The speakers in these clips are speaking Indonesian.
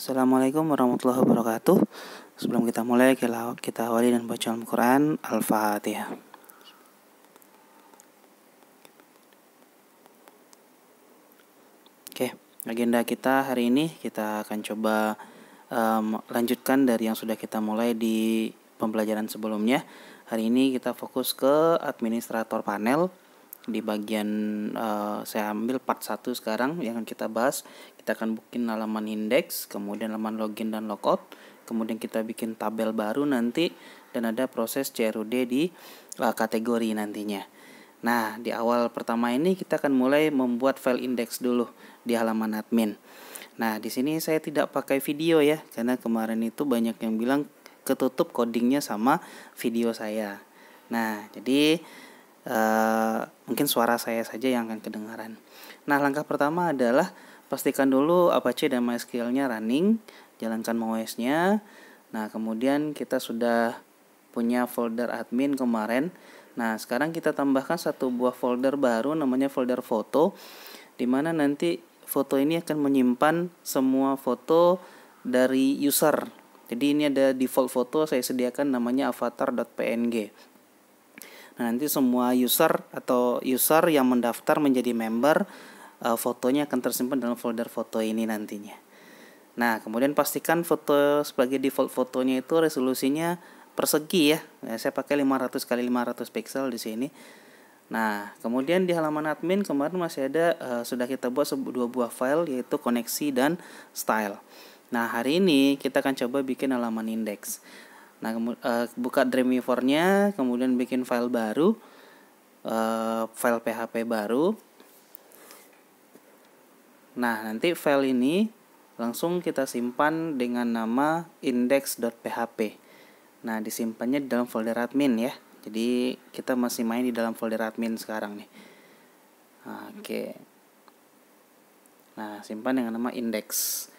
Assalamualaikum warahmatullahi wabarakatuh. Sebelum kita mulai, kita awali dengan bacaan Al-Quran. Al-Fatihah. Oke, agenda kita hari ini kita akan coba lanjutkan dari yang sudah kita mulai di pembelajaran sebelumnya. Hari ini kita fokus ke administrator panel. Di bagian saya ambil part 1 sekarang yang akan kita bahas. Kita akan bikin halaman indeks, kemudian halaman login dan logout, kemudian kita bikin tabel baru nanti, dan ada proses CRUD di kategori nantinya. Nah, di awal pertama ini kita akan mulai membuat file indeks dulu di halaman admin. Nah, di sini saya tidak pakai video ya, karena kemarin itu banyak yang bilang ketutup codingnya sama video saya. Nah, jadi mungkin suara saya saja yang akan kedengaran. Nah, langkah pertama adalah pastikan dulu Apache dan MySQL-nya running, jalankan MOS-nya. Nah, kemudian kita sudah punya folder admin kemarin. Nah, sekarang kita tambahkan satu buah folder baru namanya folder foto, di mana nanti foto ini akan menyimpan semua foto dari user. Jadi ini ada default foto saya sediakan namanya avatar.png. Nah, nanti semua user yang mendaftar menjadi member, fotonya akan tersimpan dalam folder foto ini nantinya. Nah, kemudian pastikan foto sebagai default fotonya itu resolusinya persegi ya. Nah, saya pakai 500 x 500 pixel di sini. Nah, kemudian di halaman admin kemarin masih ada sudah kita buat dua buah file, yaitu koneksi dan style. Nah, hari ini kita akan coba bikin halaman indeks. Nah, buka Dreamweaver-nya, kemudian bikin file baru, file PHP baru. Nah, nanti file ini langsung kita simpan dengan nama index.php. Nah, disimpannya di dalam folder admin ya. Jadi kita masih main di dalam folder admin sekarang nih. Oke. Nah, simpan dengan nama index.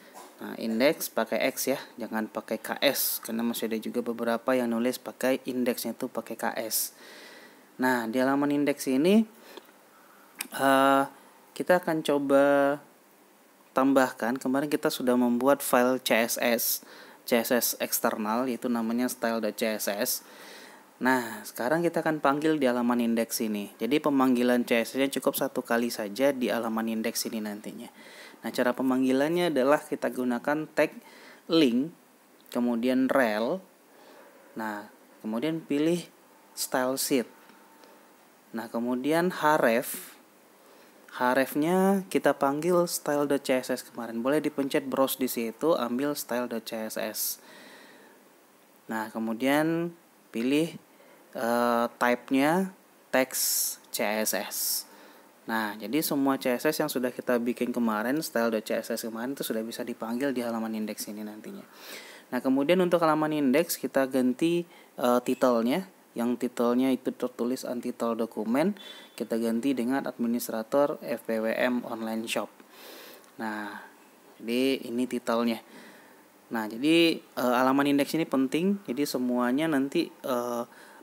Nah, index pakai X ya, jangan pakai KS, karena masih ada juga beberapa yang nulis pakai indeksnya itu pakai KS. Nah, di halaman indeks ini kita akan coba tambahkan, kemarin kita sudah membuat file CSS eksternal, yaitu namanya style.css. Nah, sekarang kita akan panggil di halaman indeks ini. Jadi pemanggilan CSS-nya cukup satu kali saja di halaman indeks ini nantinya. Nah, cara pemanggilannya adalah kita gunakan tag link, kemudian rel. Nah, kemudian pilih style sheet. Nah, kemudian href-nya kita panggil style.css kemarin. Boleh dipencet browse di situ, ambil style.css. Nah, kemudian pilih type-nya text CSS. Nah, jadi semua CSS yang sudah kita bikin kemarin, style.css kemarin itu sudah bisa dipanggil di halaman indeks ini nantinya. Nah, kemudian untuk halaman indeks kita ganti titelnya. Yang titelnya itu tertulis untitled document, kita ganti dengan administrator FPWM online shop. Nah, jadi ini titelnya. Nah, jadi halaman indeks ini penting. Jadi semuanya nanti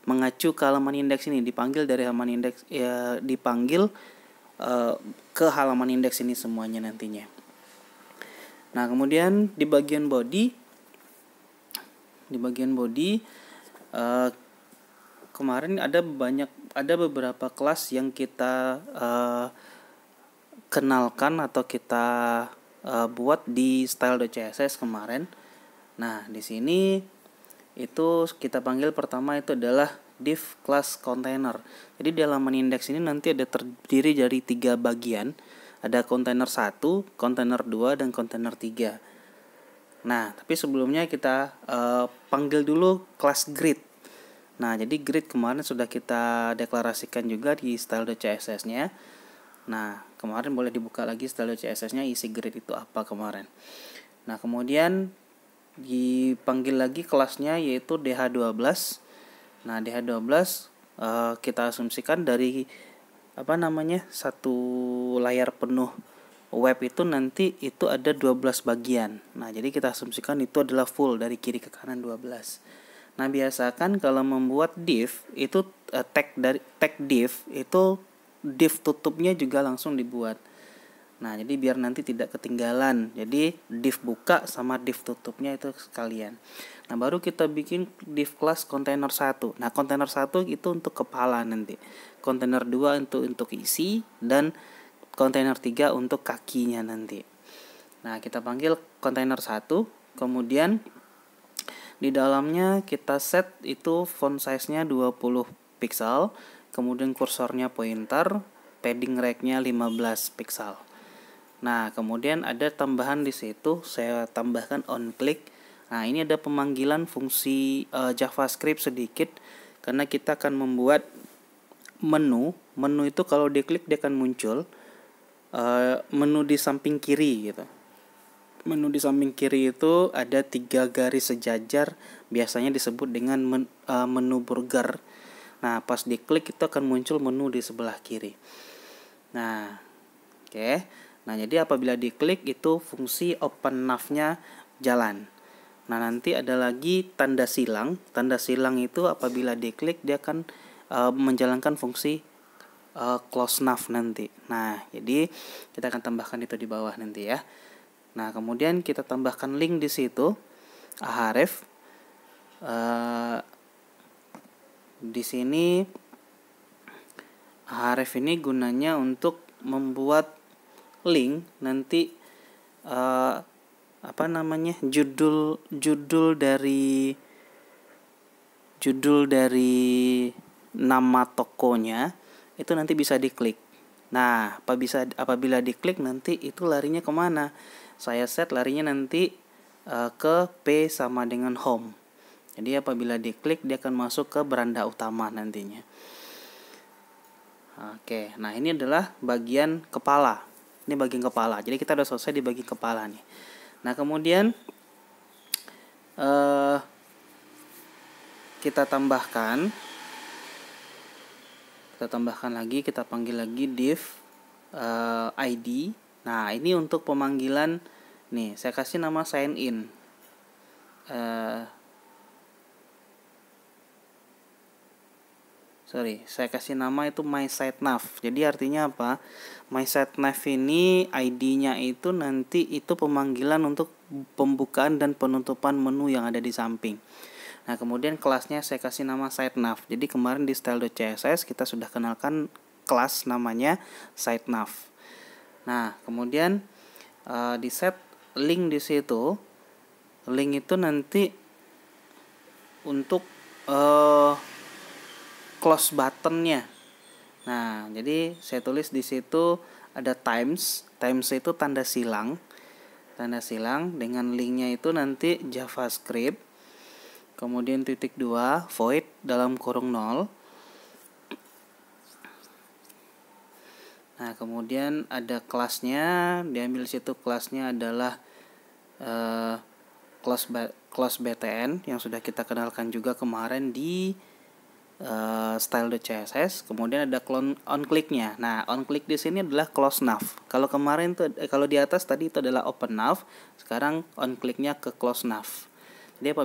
mengacu ke halaman indeks ini, dipanggil dari halaman indeks ya, dipanggil ke halaman indeks ini semuanya nantinya. Nah, kemudian di bagian body kemarin ada beberapa kelas yang kita kenalkan atau kita buat di style.css kemarin. Nah, di sini itu kita panggil pertama itu adalah div class container. Jadi di halaman indeks ini nanti ada terdiri dari 3 bagian. Ada container 1, container 2, dan container 3. Nah, tapi sebelumnya kita panggil dulu kelas grid. Nah, jadi grid kemarin sudah kita deklarasikan juga di style.css-nya. Nah, kemarin boleh dibuka lagi style.css-nya, isi grid itu apa kemarin. Nah, kemudian dipanggil lagi kelasnya yaitu DH12. Nah, DH12 kita asumsikan dari satu layar penuh web itu nanti itu ada 12 bagian. Nah, jadi kita asumsikan itu adalah full dari kiri ke kanan 12. Nah, biasakan kalau membuat div itu tag div itu div tutupnya juga langsung dibuat. Nah, jadi biar nanti tidak ketinggalan. Jadi div buka sama div tutupnya itu sekalian. Nah, baru kita bikin div class container 1. Nah, container 1 itu untuk kepala nanti. Container 2 untuk isi dan container 3 untuk kakinya nanti. Nah, kita panggil container 1, kemudian di dalamnya kita set itu font size-nya 20 pixel, kemudian kursornya pointer, padding reg-nya 15 pixel. Nah, kemudian ada tambahan di situ, saya tambahkan on click. Nah, ini ada pemanggilan fungsi JavaScript sedikit, karena kita akan membuat menu. Menu itu kalau diklik dia akan muncul menu di samping kiri gitu. Menu di samping kiri itu ada 3 garis sejajar, biasanya disebut dengan menu burger. Nah, pas diklik itu akan muncul menu di sebelah kiri. Nah, oke. Nah, jadi apabila diklik itu fungsi open nav-nya jalan. Nah, nanti ada lagi tanda silang. Tanda silang itu apabila diklik dia akan menjalankan fungsi close nav nanti. Nah, jadi kita akan tambahkan itu di bawah nanti ya. Nah, kemudian kita tambahkan link di situ, ahref. Di sini ahref ini gunanya untuk membuat link nanti judul dari nama tokonya itu nanti bisa diklik. Nah, apabila diklik nanti itu larinya kemana? Saya set larinya nanti ke P sama dengan home. Jadi apabila diklik dia akan masuk ke beranda utama nantinya. Oke, nah ini adalah bagian kepala. Ini bagian kepala. Jadi kita udah selesai di bagian kepala nih. Nah, kemudian kita tambahkan lagi, kita panggil lagi div ID. Nah, ini untuk pemanggilan nih, saya kasih nama sign in. Saya kasih nama itu mySiteNav. Jadi artinya apa? mySiteNav ini ID-nya itu nanti itu pemanggilan untuk pembukaan dan penutupan menu yang ada di samping. Nah, kemudian kelasnya saya kasih nama SiteNav. Jadi kemarin di style.css kita sudah kenalkan kelas namanya SiteNav. Nah, kemudian di set link di situ. Link itu nanti untuk close buttonnya. Nah, jadi saya tulis di situ ada times. Times itu tanda silang. Tanda silang dengan linknya itu nanti JavaScript. Kemudian titik 2 void dalam kurung 0. Nah, kemudian ada kelasnya. Diambil situ kelasnya adalah class btn yang sudah kita kenalkan juga kemarin di style.css. Kemudian ada on click-nya. Nah, on click di sini adalah close nav. Kalau kemarin tuh kalau di atas tadi itu adalah open nav, sekarang on click-nya ke close nav. Jadi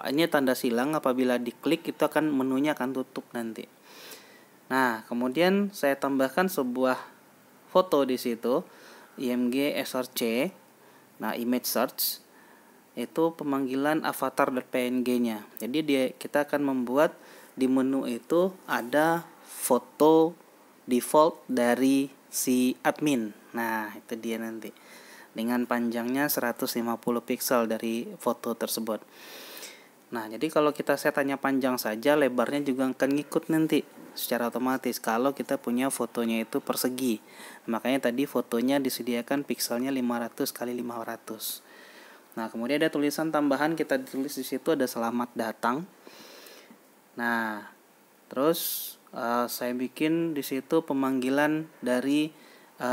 ini tanda silang, apabila diklik itu akan menunya akan tutup nanti. Nah, kemudian saya tambahkan sebuah foto di situ, img src. Nah, image search itu pemanggilan avatar.png-nya. Jadi kita akan membuat di menu itu ada foto default dari si admin. Nah, itu dia nanti. Dengan panjangnya 150 pixel dari foto tersebut. Nah, jadi kalau kita set hanya panjang saja, lebarnya juga akan ngikut nanti secara otomatis kalau kita punya fotonya itu persegi. Makanya tadi fotonya disediakan pixelnya 500 x 500. Nah, kemudian ada tulisan tambahan, kita tulis di situ ada selamat datang. Nah, terus saya bikin di situ pemanggilan dari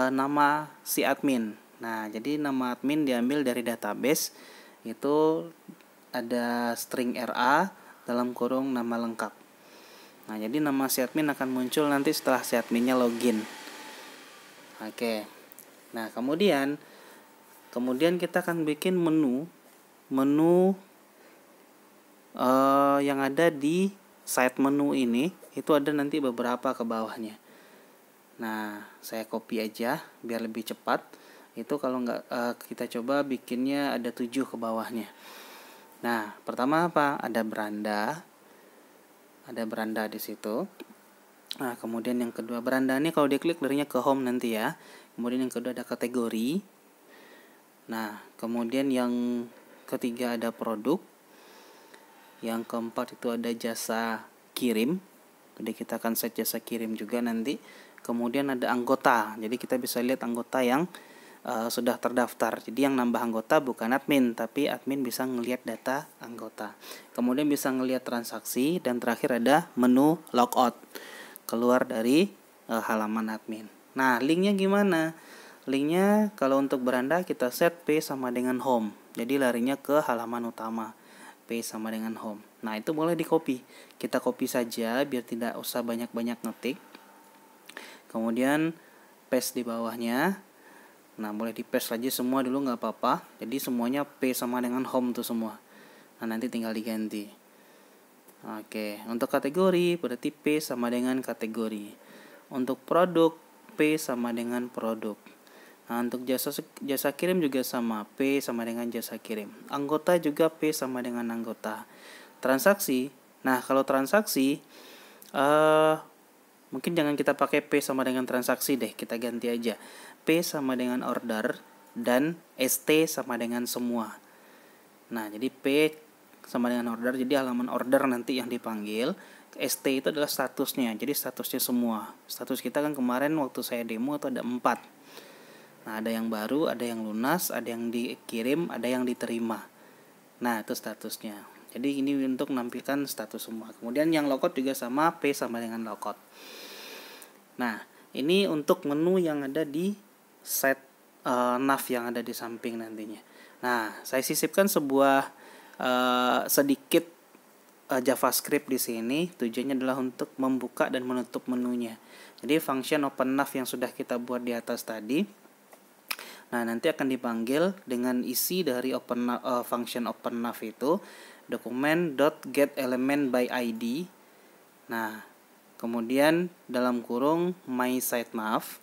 nama si admin. Nah, jadi nama admin diambil dari database, itu ada string RA dalam kurung nama lengkap. Nah, jadi nama si admin akan muncul nanti setelah si adminnya login. Oke. Nah, kemudian kita akan bikin menu yang ada di side menu ini, itu ada nanti beberapa ke bawahnya. Nah, saya copy aja biar lebih cepat. Itu kalau nggak kita coba bikinnya ada 7 ke bawahnya. Nah, pertama apa? Ada beranda di situ. Nah, kemudian yang kedua, beranda ini kalau diklik larinya ke home nanti ya. Kemudian yang kedua ada kategori. Nah, kemudian yang ketiga ada produk. Yang keempat itu ada jasa kirim. Jadi kita akan set jasa kirim juga nanti. Kemudian ada anggota. Jadi kita bisa lihat anggota yang sudah terdaftar. Jadi yang nambah anggota bukan admin, tapi admin bisa ngelihat data anggota. Kemudian bisa ngelihat transaksi, dan terakhir ada menu logout, keluar dari halaman admin. Nah, linknya gimana? Linknya kalau untuk beranda kita set P sama dengan home. Jadi larinya ke halaman utama. P sama dengan home. Nah, itu boleh di copy. Kita copy saja biar tidak usah banyak-banyak ngetik. Kemudian paste di bawahnya. Nah, boleh di paste aja semua dulu nggak apa-apa. Jadi semuanya P sama dengan home tuh semua. Nah, nanti tinggal diganti. Oke, untuk kategori berarti P sama dengan kategori. Untuk produk P sama dengan produk. Nah, untuk jasa kirim juga sama, P sama dengan jasa kirim. Anggota juga P sama dengan anggota. Transaksi, nah kalau transaksi mungkin jangan kita pakai P sama dengan transaksi deh, kita ganti aja P sama dengan order dan ST sama dengan semua. Nah, jadi P sama dengan order, jadi halaman order nanti yang dipanggil. ST itu adalah statusnya, jadi statusnya semua. Status kita kan kemarin waktu saya demo itu ada 4. Nah, ada yang baru, ada yang lunas, ada yang dikirim, ada yang diterima. Nah, itu statusnya. Jadi ini untuk menampilkan status semua. Kemudian yang logout juga sama, P sama dengan logout. Nah, ini untuk menu yang ada di set nav yang ada di samping nantinya. Nah, saya sisipkan sebuah sedikit JavaScript di sini. Tujuannya adalah untuk membuka dan menutup menunya. Jadi function open nav yang sudah kita buat di atas tadi, nah nanti akan dipanggil dengan isi dari function open nav itu document.getElementById. Nah, kemudian dalam kurung mySiteNav.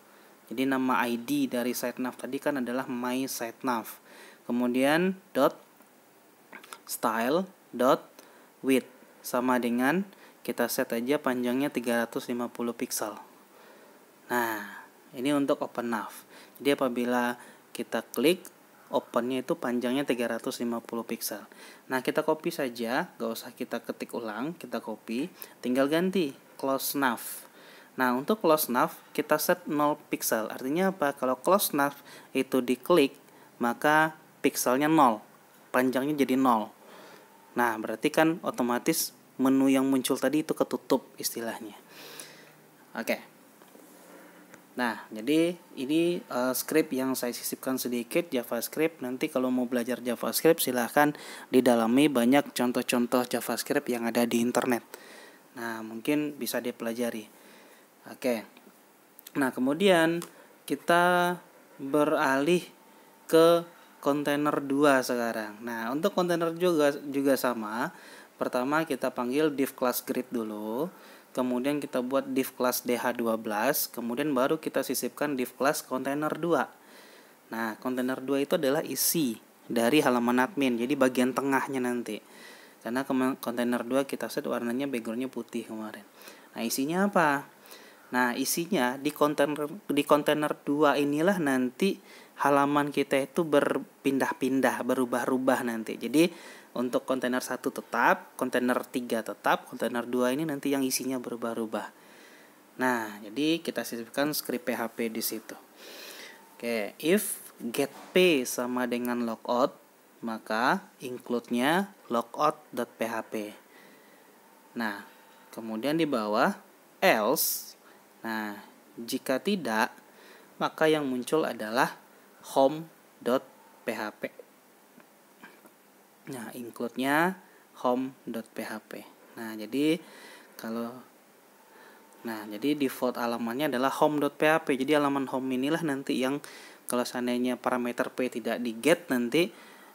Jadi nama ID dari siteNav tadi kan adalah mySiteNav. Kemudian .style.width sama dengan kita set aja panjangnya 350 pixel. Nah, ini untuk open nav. Jadi apabila kita klik, opennya itu panjangnya 350 pixel. Nah, kita copy saja, gak usah kita ketik ulang, kita copy, tinggal ganti close nav. Nah, untuk close nav kita set 0 pixel. Artinya apa? Kalau close nav itu diklik, maka pixelnya 0, panjangnya jadi 0. Nah, berarti kan otomatis menu yang muncul tadi itu ketutup istilahnya. Oke. Nah, jadi ini script yang saya sisipkan sedikit JavaScript. Nanti kalau mau belajar JavaScript silahkan didalami, banyak contoh-contoh JavaScript yang ada di internet. Nah, mungkin bisa dipelajari. Oke. Nah, kemudian kita beralih ke kontainer 2 sekarang. Nah, untuk kontainer juga sama. Pertama kita panggil div class grid dulu. Kemudian kita buat div class DH12, kemudian baru kita sisipkan div class container 2. Nah, container 2 itu adalah isi dari halaman admin, jadi bagian tengahnya nanti. Karena container 2 kita set warnanya backgroundnya putih kemarin. Nah, isinya apa? Nah, isinya di container 2 inilah nanti halaman kita itu berpindah-pindah, berubah-ubah nanti. Jadi untuk kontainer 1 tetap, kontainer 3 tetap, kontainer 2 ini nanti yang isinya berubah-ubah. Nah, jadi kita sisipkan script PHP di situ. Oke, if getP sama dengan logout, maka include-nya logout.php. Nah, kemudian di bawah else. Nah, jika tidak, maka yang muncul adalah home.php. Nah, include-nya home.php. Nah, jadi default halamannya adalah home.php. Jadi halaman home inilah nanti yang kalau seandainya parameter p tidak di get, nanti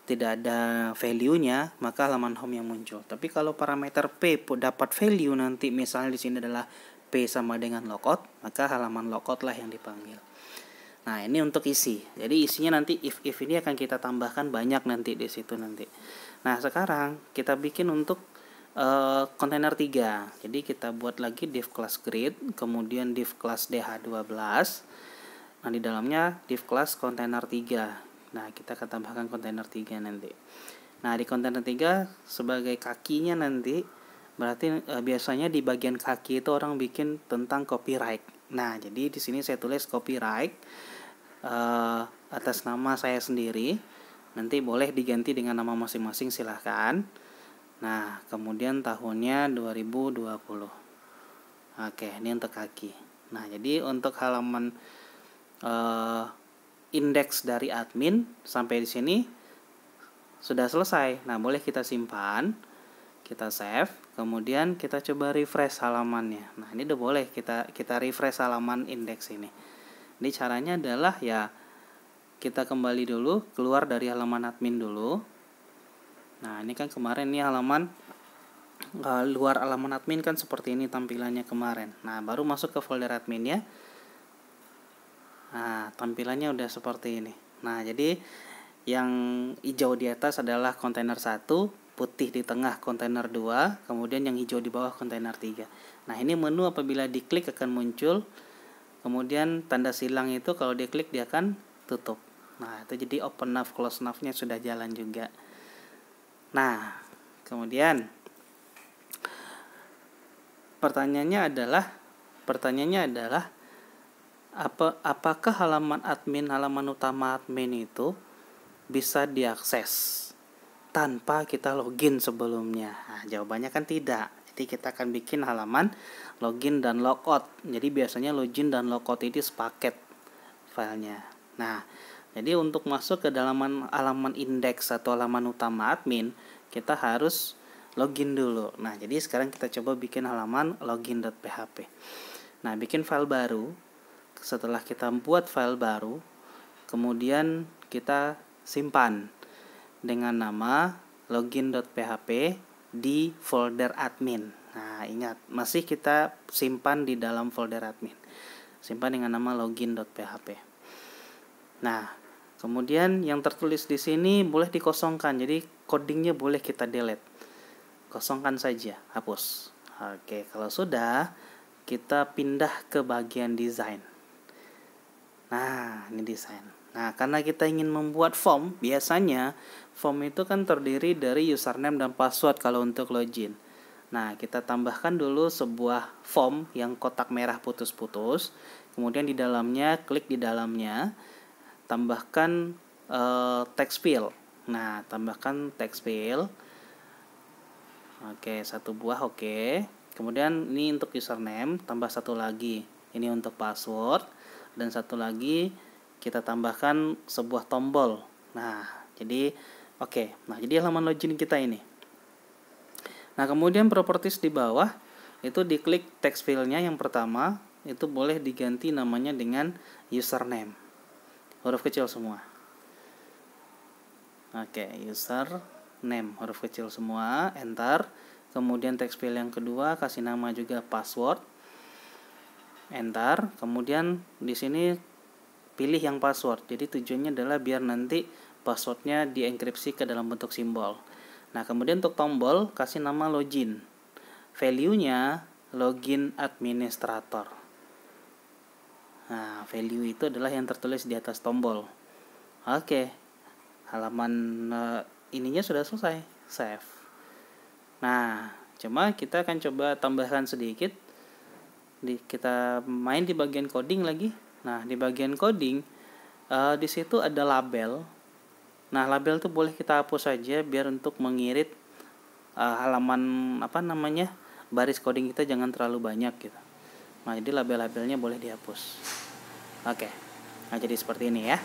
tidak ada value-nya, maka halaman home yang muncul. Tapi kalau parameter p dapat value, nanti misalnya di sini adalah php sama dengan logout, maka halaman logout lah yang dipanggil. Nah, ini untuk isi. Jadi isinya nanti if ini akan kita tambahkan banyak nanti di situ nanti. Nah, sekarang kita bikin untuk kontainer 3. Jadi kita buat lagi div class grid, kemudian div class dh12. Nah, di dalamnya div class kontainer 3. Nah, kita akan tambahkan kontainer 3 nanti. Nah, di kontainer 3 sebagai kakinya nanti berarti biasanya di bagian kaki itu orang bikin tentang copyright. Nah, jadi di sini saya tulis copyright atas nama saya sendiri. Nanti boleh diganti dengan nama masing-masing, silahkan. Nah, kemudian tahunnya 2020. Oke, ini untuk kaki. Nah, jadi untuk halaman indeks dari admin sampai di sini sudah selesai. Nah, boleh kita simpan, kita save, kemudian kita coba refresh halamannya. Nah, ini udah boleh kita refresh halaman indeks ini. Ini caranya adalah ya kita kembali dulu, keluar dari halaman admin dulu. Nah, ini kan kemarin ini halaman luar halaman admin kan seperti ini tampilannya kemarin. Nah, baru masuk ke folder adminnya. Nah, tampilannya udah seperti ini. Nah, jadi yang hijau di atas adalah kontainer 1, putih di tengah kontainer 2, kemudian yang hijau di bawah kontainer 3. Nah, ini menu apabila diklik akan muncul. Kemudian tanda silang itu kalau diklik dia akan tutup. Nah, itu jadi open nav, close nav-nya sudah jalan juga. Nah, kemudian pertanyaannya adalah apakah halaman utama admin itu bisa diakses tanpa kita login sebelumnya? Nah, jawabannya kan tidak. Jadi kita akan bikin halaman login dan logout. Jadi biasanya login dan logout itu sepaket filenya. Nah, jadi untuk masuk ke dalam halaman indeks atau halaman utama admin, kita harus login dulu. Nah, jadi sekarang kita coba bikin halaman login.php. Nah, bikin file baru. Setelah kita buat file baru, kemudian kita simpan dengan nama login.php di folder admin. Nah, ingat, masih kita simpan di dalam folder admin. Simpan dengan nama login.php. Nah, kemudian yang tertulis di sini boleh dikosongkan. Jadi codingnya boleh kita delete. Kosongkan saja, hapus. Oke, kalau sudah, kita pindah ke bagian desain. Nah, ini desain. Nah, karena kita ingin membuat form, biasanya form itu kan terdiri dari username dan password kalau untuk login. Nah, kita tambahkan dulu sebuah form yang kotak merah putus-putus. Kemudian di dalamnya, klik di dalamnya, tambahkan text field. Nah, tambahkan text field. Oke, satu buah, oke. Kemudian ini untuk username, tambah satu lagi. Ini untuk password. Dan satu lagi kita tambahkan sebuah tombol. Nah, jadi oke. Nah, jadi halaman login kita ini. Nah, kemudian properties di bawah itu diklik text field-nya yang pertama, itu boleh diganti namanya dengan username. Huruf kecil semua. Oke, username huruf kecil semua, enter. Kemudian text field yang kedua kasih nama juga password. Enter. Kemudian di sini pilih yang password. Jadi tujuannya adalah biar nanti passwordnya dienkripsi ke dalam bentuk simbol. Nah, kemudian untuk tombol kasih nama login. Value-nya login administrator. Nah, value itu adalah yang tertulis di atas tombol. Oke. Halaman ininya sudah selesai. Save. Nah, cuma kita akan coba tambahkan sedikit. Kita main di bagian coding lagi. Nah, di bagian coding di situ ada label. Nah, label itu boleh kita hapus saja biar untuk mengirit halaman baris coding kita jangan terlalu banyak gitu. Nah, jadi label-labelnya boleh dihapus. Oke. Nah, jadi seperti ini ya.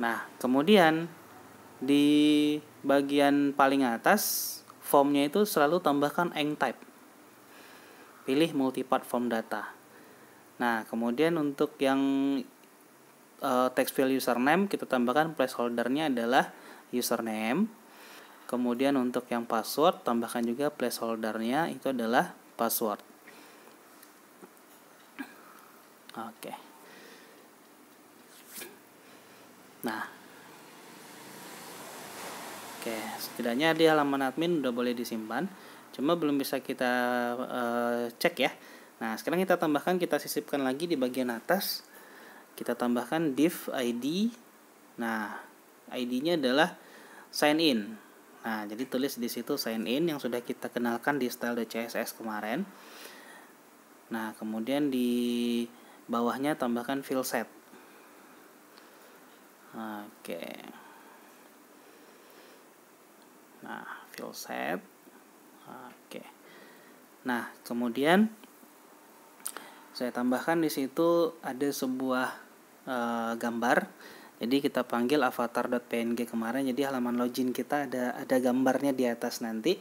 Nah, kemudian di bagian paling atas formnya itu selalu tambahkan EngType. Pilih multipart form data. Nah, kemudian untuk yang text field username kita tambahkan placeholder-nya adalah username. Kemudian untuk yang password tambahkan juga placeholder-nya itu adalah password. Oke. Nah, oke, setidaknya di halaman admin udah boleh disimpan, cuma belum bisa kita cek ya. Nah, sekarang kita tambahkan, kita sisipkan lagi di bagian atas. Kita tambahkan div ID. Nah, ID-nya adalah sign in. Nah, jadi tulis di situ sign in yang sudah kita kenalkan di style.css kemarin. Nah, kemudian di bawahnya tambahkan field set. Oke. Nah, field set. Oke. Nah, kemudian saya tambahkan di situ ada sebuah gambar. Jadi kita panggil avatar.png kemarin. Jadi halaman login kita ada gambarnya di atas nanti.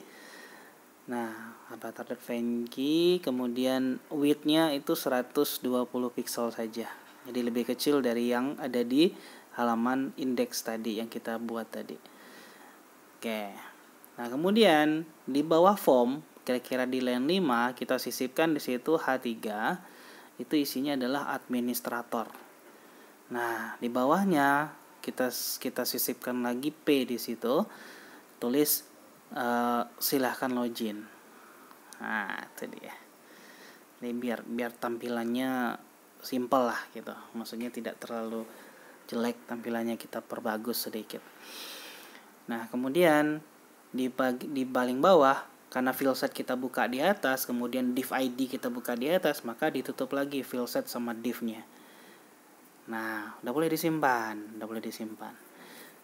Nah, avatar.png, kemudian width-nya itu 120 pixel saja. Jadi lebih kecil dari yang ada di halaman indeks tadi yang kita buat tadi. Oke. Nah, kemudian di bawah form, kira-kira di line 5 kita sisipkan di situ H3. Itu isinya adalah administrator. Nah, di bawahnya kita sisipkan lagi P di situ. Tulis silahkan login. Nah, itu dia. Ini biar tampilannya simple lah gitu. Maksudnya tidak terlalu jelek, tampilannya kita perbagus sedikit. Nah, kemudian di paling bawah, karena field set kita buka di atas, kemudian div ID kita buka di atas, maka ditutup lagi field set sama div-nya. Nah, udah boleh disimpan.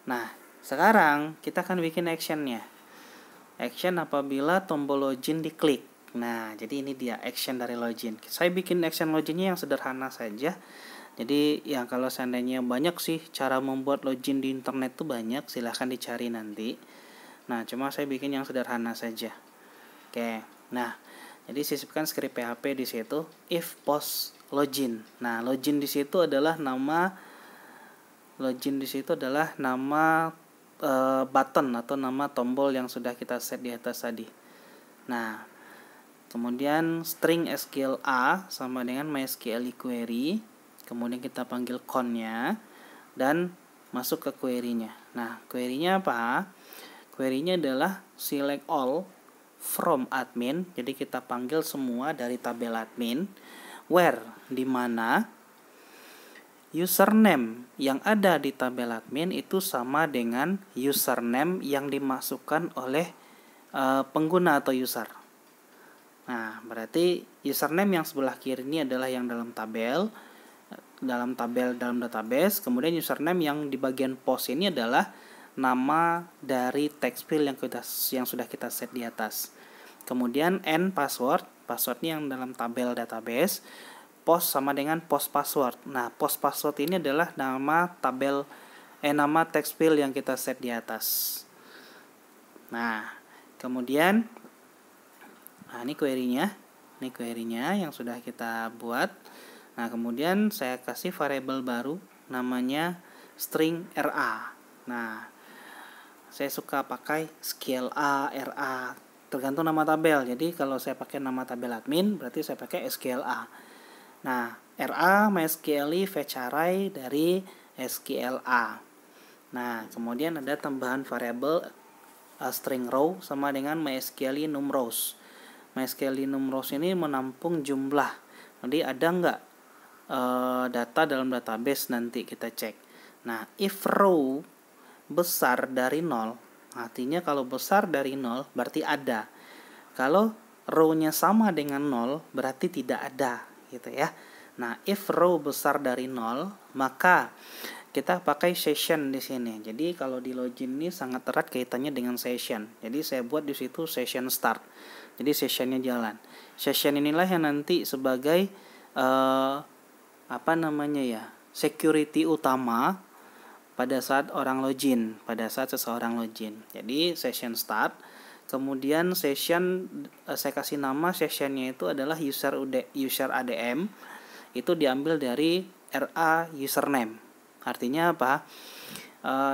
Nah, sekarang kita akan bikin action-nya. Action apabila tombol login diklik. Nah, jadi ini dia action dari login. Saya bikin action loginnya yang sederhana saja. Jadi ya kalau seandainya banyak sih cara membuat login di internet tuh banyak, silahkan dicari nanti. Nah, cuma saya bikin yang sederhana saja. Oke. Nah, jadi sisipkan script PHP di situ if post login. Nah, login di situ adalah nama button atau nama tombol yang sudah kita set di atas tadi. Nah, kemudian string SQL A sama dengan MySQL query. Kemudian kita panggil con-nya dan masuk ke query-nya. Nah, query-nya apa? Query-nya adalah select all from admin. Jadi kita panggil semua dari tabel admin. Where, di mana username yang ada di tabel admin itu sama dengan username yang dimasukkan oleh pengguna atau user. Nah, berarti username yang sebelah kiri ini adalah yang dalam database. Kemudian username yang di bagian post ini adalah nama dari text field yang sudah kita set di atas. Kemudian passwordnya yang dalam tabel database. Post sama dengan post password. Nah, post password ini adalah nama text field yang kita set di atas. Nah, kemudian ini query-nya yang sudah kita buat. Nah, kemudian saya kasih variabel baru namanya string RA. Nah, saya suka pakai SQL A, RA, tergantung nama tabel. Jadi kalau saya pakai nama tabel admin, berarti saya pakai SQL A. Nah, RA MySQL fetch array dari SQL A. Nah, kemudian ada tambahan variabel string row sama dengan MySQL num rows. MySQL num rows ini menampung jumlah. Jadi ada nggak data dalam database, nanti kita cek. Nah, if row besar dari 0, artinya kalau besar dari 0 berarti ada. Kalau row-nya sama dengan 0 berarti tidak ada, gitu ya. Nah, if row besar dari 0, maka kita pakai session di sini. Jadi kalau di login ini sangat erat kaitannya dengan session. Jadi saya buat di situ session start. Jadi sessionnya jalan. Session inilah yang nanti sebagai security utama pada saat seseorang login. Jadi session start, kemudian session saya kasih nama sessionnya itu adalah user ADM, itu diambil dari RA username. Artinya apa?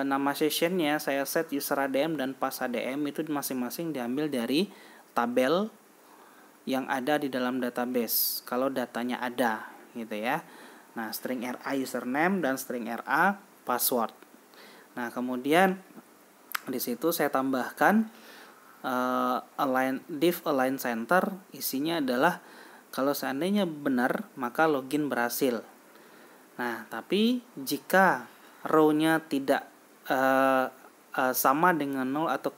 Nama sessionnya saya set user ADM dan pass ADM itu masing-masing diambil dari tabel yang ada di dalam database. Kalau datanya ada, gitu ya. Nah, string RA username dan string RA password. Nah, kemudian di situ saya tambahkan div align center, isinya adalah kalau seandainya benar maka login berhasil. Nah, tapi jika row-nya tidak sama dengan 0 atau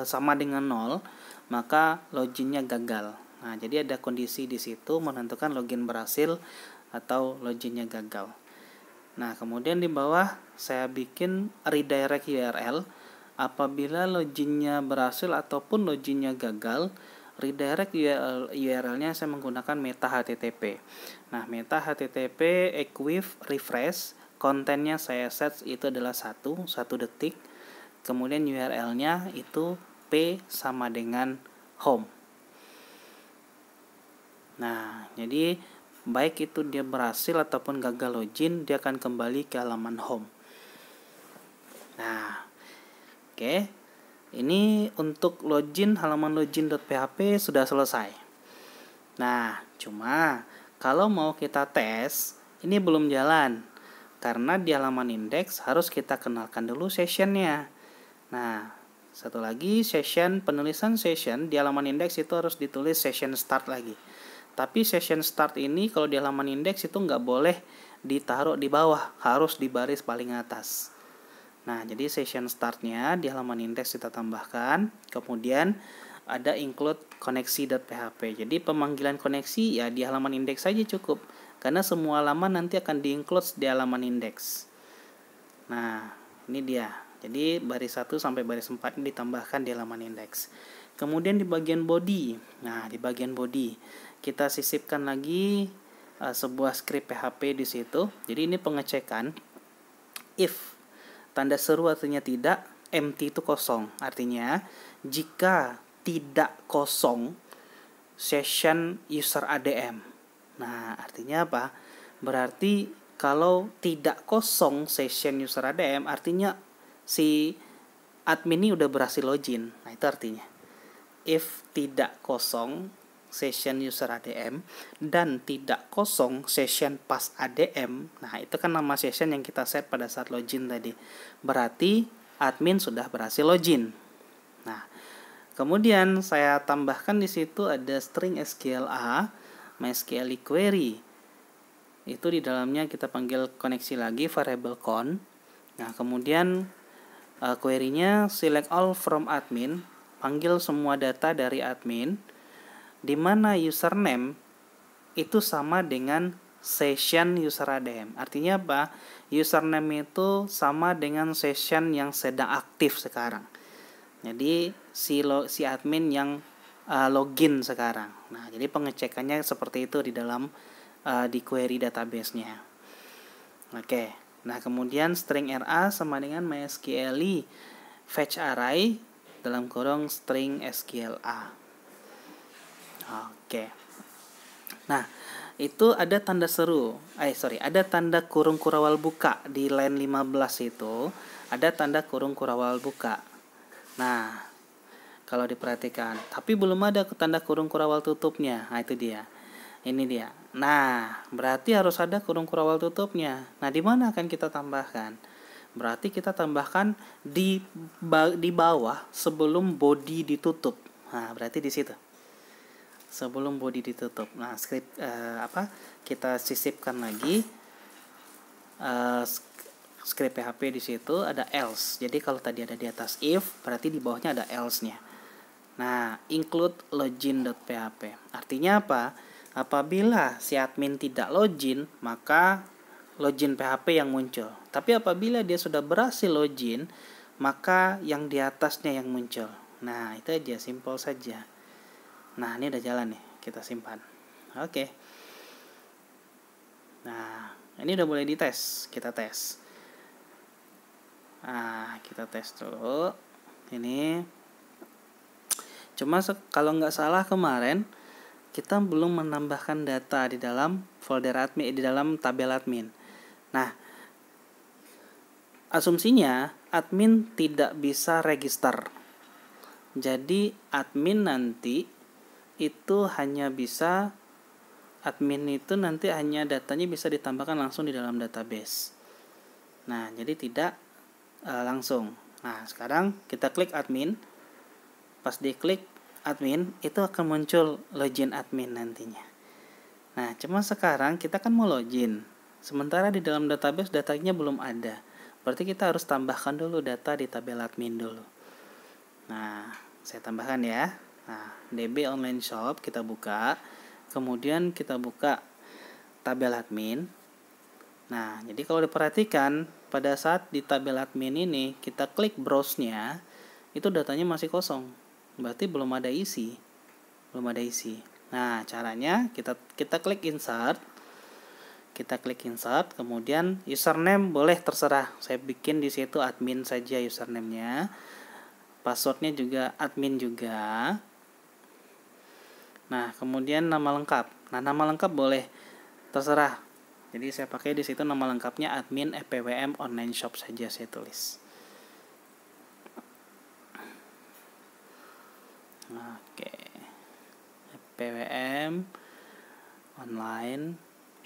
sama dengan 0, maka loginnya gagal. Nah, jadi ada kondisi di situ menentukan login berhasil atau loginnya gagal. Nah, kemudian di bawah saya bikin redirect URL. Apabila loginnya berhasil ataupun loginnya gagal, redirect URL-nya saya menggunakan meta HTTP. Nah, meta HTTP equif refresh, kontennya saya set itu adalah 1 detik. Kemudian URL-nya itu p sama dengan home. Nah, jadi baik itu dia berhasil ataupun gagal login, dia akan kembali ke halaman home. Nah, oke. Ini untuk login, halaman login.php sudah selesai. Nah, cuma kalau mau kita tes, ini belum jalan. Karena di halaman index harus kita kenalkan dulu sessionnya. Nah, satu lagi penulisan session di halaman index itu harus ditulis session start lagi. Tapi session start ini kalau di halaman index itu nggak boleh ditaruh di bawah, harus di baris paling atas. Nah, jadi session startnya di halaman index kita tambahkan. Kemudian ada include koneksi.php. Jadi pemanggilan koneksi ya di halaman index saja cukup. Karena semua halaman nanti akan di-include di halaman index. Nah, ini dia. Jadi baris 1 sampai baris 4 ditambahkan di halaman index. Kemudian di bagian body. Nah, di bagian body kita sisipkan lagi sebuah script PHP di situ. Jadi ini pengecekan if tanda seru artinya tidak, empty itu kosong. Artinya jika tidak kosong session user ADM. Nah, artinya apa? Berarti kalau tidak kosong session user ADM artinya si admin ini udah berhasil login. Nah, itu artinya. If tidak kosong session user ADM dan tidak kosong session pass ADM, nah itu kan nama session yang kita set pada saat login tadi. Berarti admin sudah berhasil login. Nah, kemudian saya tambahkan di situ ada string SQLA, MySQL query. Itu di dalamnya kita panggil koneksi lagi variable con. Nah, kemudian query-nya select all from admin, panggil semua data dari admin, di mana username itu sama dengan session user ADM. Artinya apa? Username itu sama dengan session yang sedang aktif sekarang. Jadi si admin yang login sekarang. Nah, jadi pengecekannya seperti itu di dalam di query database-nya. Oke. Nah, kemudian string RA sama dengan MySQL fetch array dalam kurung string SQLA. Oke. Nah, itu ada tanda seru. Ada tanda kurung kurawal buka di line 15 itu, ada tanda kurung kurawal buka. Nah, kalau diperhatikan, tapi belum ada tanda kurung kurawal tutupnya. Nah, itu dia. Ini dia. Nah, berarti harus ada kurung kurawal tutupnya. Nah, di mana akan kita tambahkan? Berarti kita tambahkan di bawah sebelum body ditutup. Nah, berarti di situ. Sebelum body ditutup. Nah, script kita sisipkan lagi script PHP di situ ada else. Jadi kalau tadi ada di atas if, berarti di bawahnya ada else-nya. Nah, include login.php. Artinya apa? Apabila si admin tidak login, maka login PHP yang muncul. Tapi apabila dia sudah berhasil login, maka yang di atasnya yang muncul. Nah, itu aja, simpel saja. Nah, ini udah jalan nih, kita simpan. Oke. Nah, ini udah boleh dites, kita tes. Nah, kita tes dulu. Ini cuma kalau nggak salah kemarin kita belum menambahkan data di dalam folder admin, di dalam tabel admin. Nah, asumsinya admin tidak bisa register. Jadi admin nanti itu hanya bisa admin itu nanti hanya datanya bisa ditambahkan langsung di dalam database. Nah, jadi tidak langsung. Nah, sekarang kita klik admin. Pas diklik admin, itu akan muncul login admin nantinya. Nah, cuma sekarang kita kan mau login. Sementara di dalam database datanya belum ada. Berarti kita harus tambahkan dulu data di tabel admin dulu. Nah, saya tambahkan ya. Nah, DB online shop kita buka. Kemudian kita buka tabel admin. Nah, jadi kalau diperhatikan pada saat di tabel admin ini kita klik browse-nya, itu datanya masih kosong. Berarti belum ada isi. Nah, caranya kita klik insert. Kita klik insert, kemudian username boleh terserah. Saya bikin di situ admin saja username-nya. Passwordnya juga admin juga. Nah, kemudian nama lengkap. Nah, nama lengkap boleh terserah. Jadi saya pakai di situ nama lengkapnya admin EPWM online shop saja saya tulis. Oke. EPWM online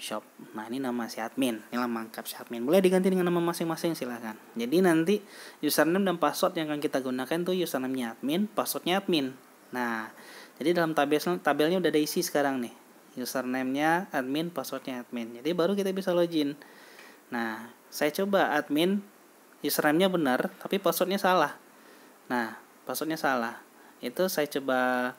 shop. Nah, ini nama si admin. Ini nama lengkap si admin. Boleh diganti dengan nama masing-masing silahkan. Jadi nanti username dan password yang akan kita gunakan tuh username-nya admin, password-nya admin. Nah, jadi dalam tabelnya udah ada isi sekarang nih. Username-nya admin, password-nya admin. Jadi baru kita bisa login. Nah, saya coba admin, username-nya benar, tapi password-nya salah. Nah, password-nya salah. Itu saya coba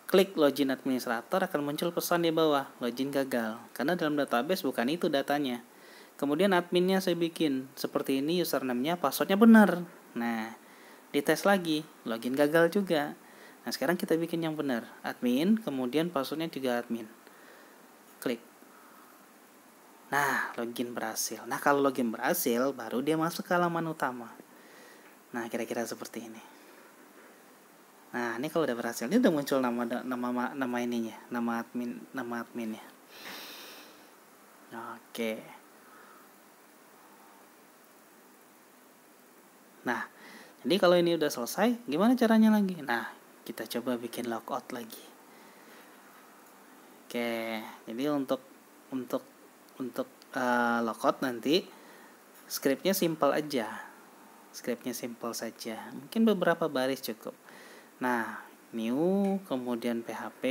klik login administrator, akan muncul pesan di bawah, login gagal. Karena dalam database bukan itu datanya. Kemudian adminnya saya bikin seperti ini, username-nya, password-nya benar. Nah, dites lagi, login gagal juga. Nah, sekarang kita bikin yang benar, admin, kemudian passwordnya juga admin. Klik. Nah, login berhasil. Nah, kalau login berhasil, baru dia masuk ke halaman utama. Nah, kira-kira seperti ini. Nah, ini kalau udah berhasil, ini udah muncul nama ininya, nama adminnya. Oke. Nah, jadi kalau ini udah selesai, gimana caranya lagi? Nah, kita coba bikin logout lagi. Oke, jadi untuk logout nanti scriptnya simple aja. Scriptnya simple saja. Mungkin beberapa baris cukup. Nah, new, kemudian PHP,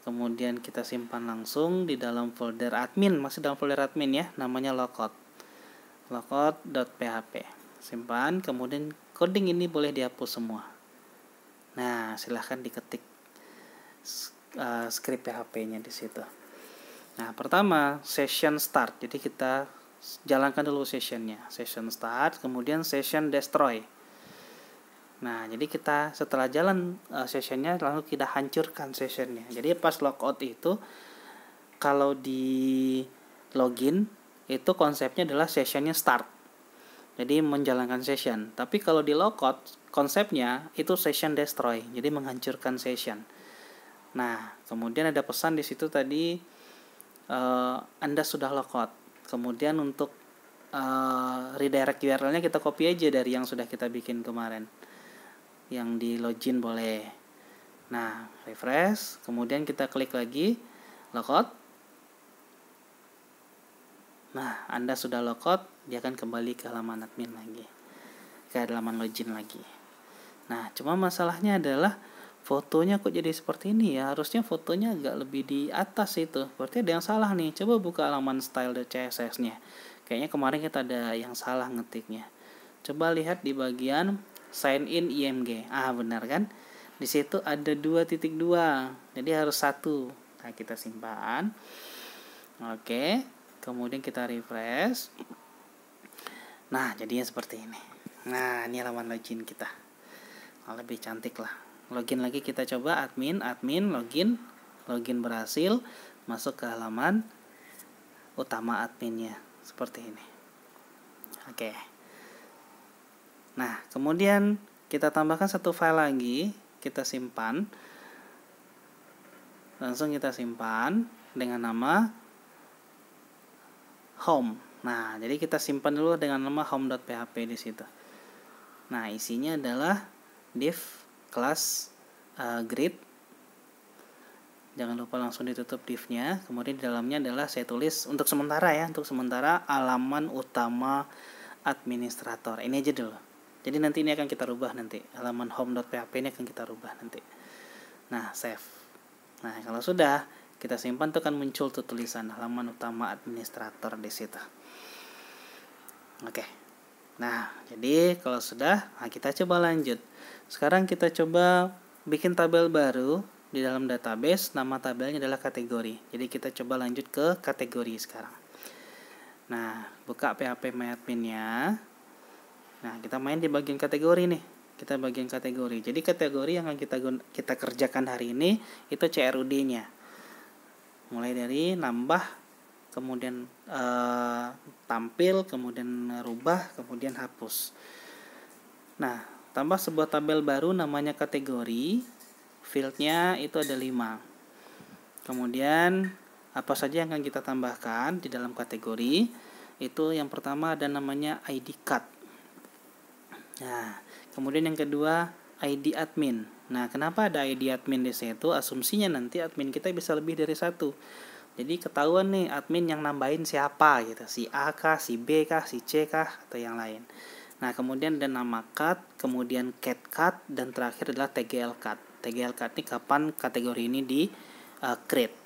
kemudian kita simpan langsung di dalam folder admin, masih dalam folder admin ya, namanya logout. Logout.php. Simpan, kemudian coding ini boleh dihapus semua. Nah, silahkan diketik script PHP-nya di situ. Nah, pertama session start. Jadi kita jalankan dulu sessionnya. Session start, kemudian session destroy. Nah, jadi kita setelah jalan sessionnya, lalu kita hancurkan sessionnya. Jadi pas logout itu, kalau di login itu konsepnya adalah sessionnya start. Jadi menjalankan session. Tapi kalau di logout konsepnya itu session destroy. Jadi menghancurkan session. Nah, kemudian ada pesan di situ tadi, Anda sudah logout. Kemudian untuk redirect URL-nya kita copy aja dari yang sudah kita bikin kemarin. Yang di login boleh. Nah, refresh, kemudian kita klik lagi logout. Nah, Anda sudah logout, dia akan kembali ke halaman admin lagi, ke halaman login lagi. Nah, cuma masalahnya adalah fotonya kok jadi seperti ini ya. Harusnya fotonya agak lebih di atas itu. Berarti ada yang salah nih. Coba buka halaman style.css-nya. Kayaknya kemarin kita ada yang salah ngetiknya. Coba lihat di bagian sign in IMG. Benar kan? Di situ ada 2.2. Jadi harus 1. Nah, kita simpan. Oke. Kemudian kita refresh. Nah, jadinya seperti ini. Nah, ini halaman login kita. Lebih cantik lah. Login lagi kita coba admin, login berhasil, masuk ke halaman utama adminnya. Seperti ini. Oke. Nah, kemudian kita tambahkan satu file lagi, kita simpan. Langsung kita simpan dengan nama home. Nah, jadi kita simpan dulu dengan nama home.php di situ. Nah, isinya adalah div class grid, Jangan lupa langsung ditutup div-nya. Kemudian di dalamnya adalah saya tulis untuk sementara ya, untuk sementara halaman utama administrator. Ini aja dulu. Jadi nanti ini akan kita rubah nanti. Halaman home.php ini akan kita rubah nanti. Nah, save. Nah, kalau sudah, kita simpan tuh akan muncul tuh tulisan halaman utama administrator di situ. Oke. Nah, jadi kalau sudah, kita coba lanjut. Sekarang kita coba bikin tabel baru di dalam database. Nama tabelnya adalah kategori. Jadi kita coba lanjut ke kategori sekarang. Nah, buka PHP MyAdmin-nya. Nah, kita main di bagian kategori nih. Kita bagian kategori. Jadi kategori yang akan kita kerjakan hari ini itu CRUD-nya. Mulai dari nambah, kemudian tampil, kemudian rubah, kemudian hapus. Nah, tambah sebuah tabel baru namanya kategori. Fieldnya itu ada 5. Kemudian apa saja yang akan kita tambahkan di dalam kategori? Itu yang pertama ada namanya ID card. Nah, kemudian yang kedua ID admin. Nah, kenapa ada ID admin di situ? Asumsinya nanti admin kita bisa lebih dari satu. Jadi ketahuan nih admin yang nambahin siapa gitu. Si A kah, si B kah, si C kah, atau yang lain. Nah, kemudian ada nama card, kemudian cat card, dan terakhir adalah TGL card. TGL card ini kapan kategori ini di create.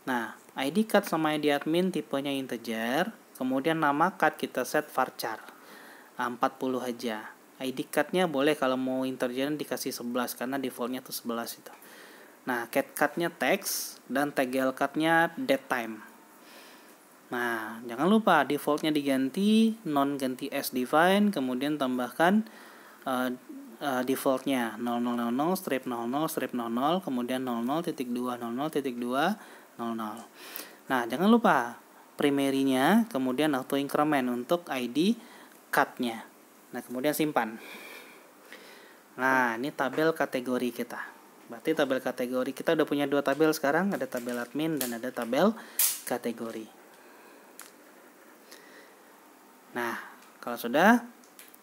Nah, ID card sama ID admin tipenya integer, kemudian nama card kita set varchar 40 aja. ID card-nya boleh kalau mau integer dikasih 11 karena defaultnya tuh 11 itu. Nah, cat card-nya text dan TGL card-nya datetime. Nah, jangan lupa defaultnya diganti, non ganti as define, kemudian tambahkan defaultnya 0000 strip 00 strip 00, kemudian 00.2 00.2 00. Nah, jangan lupa primary-nya, kemudian auto increment untuk ID card-nya. Nah, kemudian simpan. Nah, ini tabel kategori kita. Berarti tabel kategori kita udah punya 2 tabel sekarang, ada tabel admin dan ada tabel kategori. Nah, kalau sudah,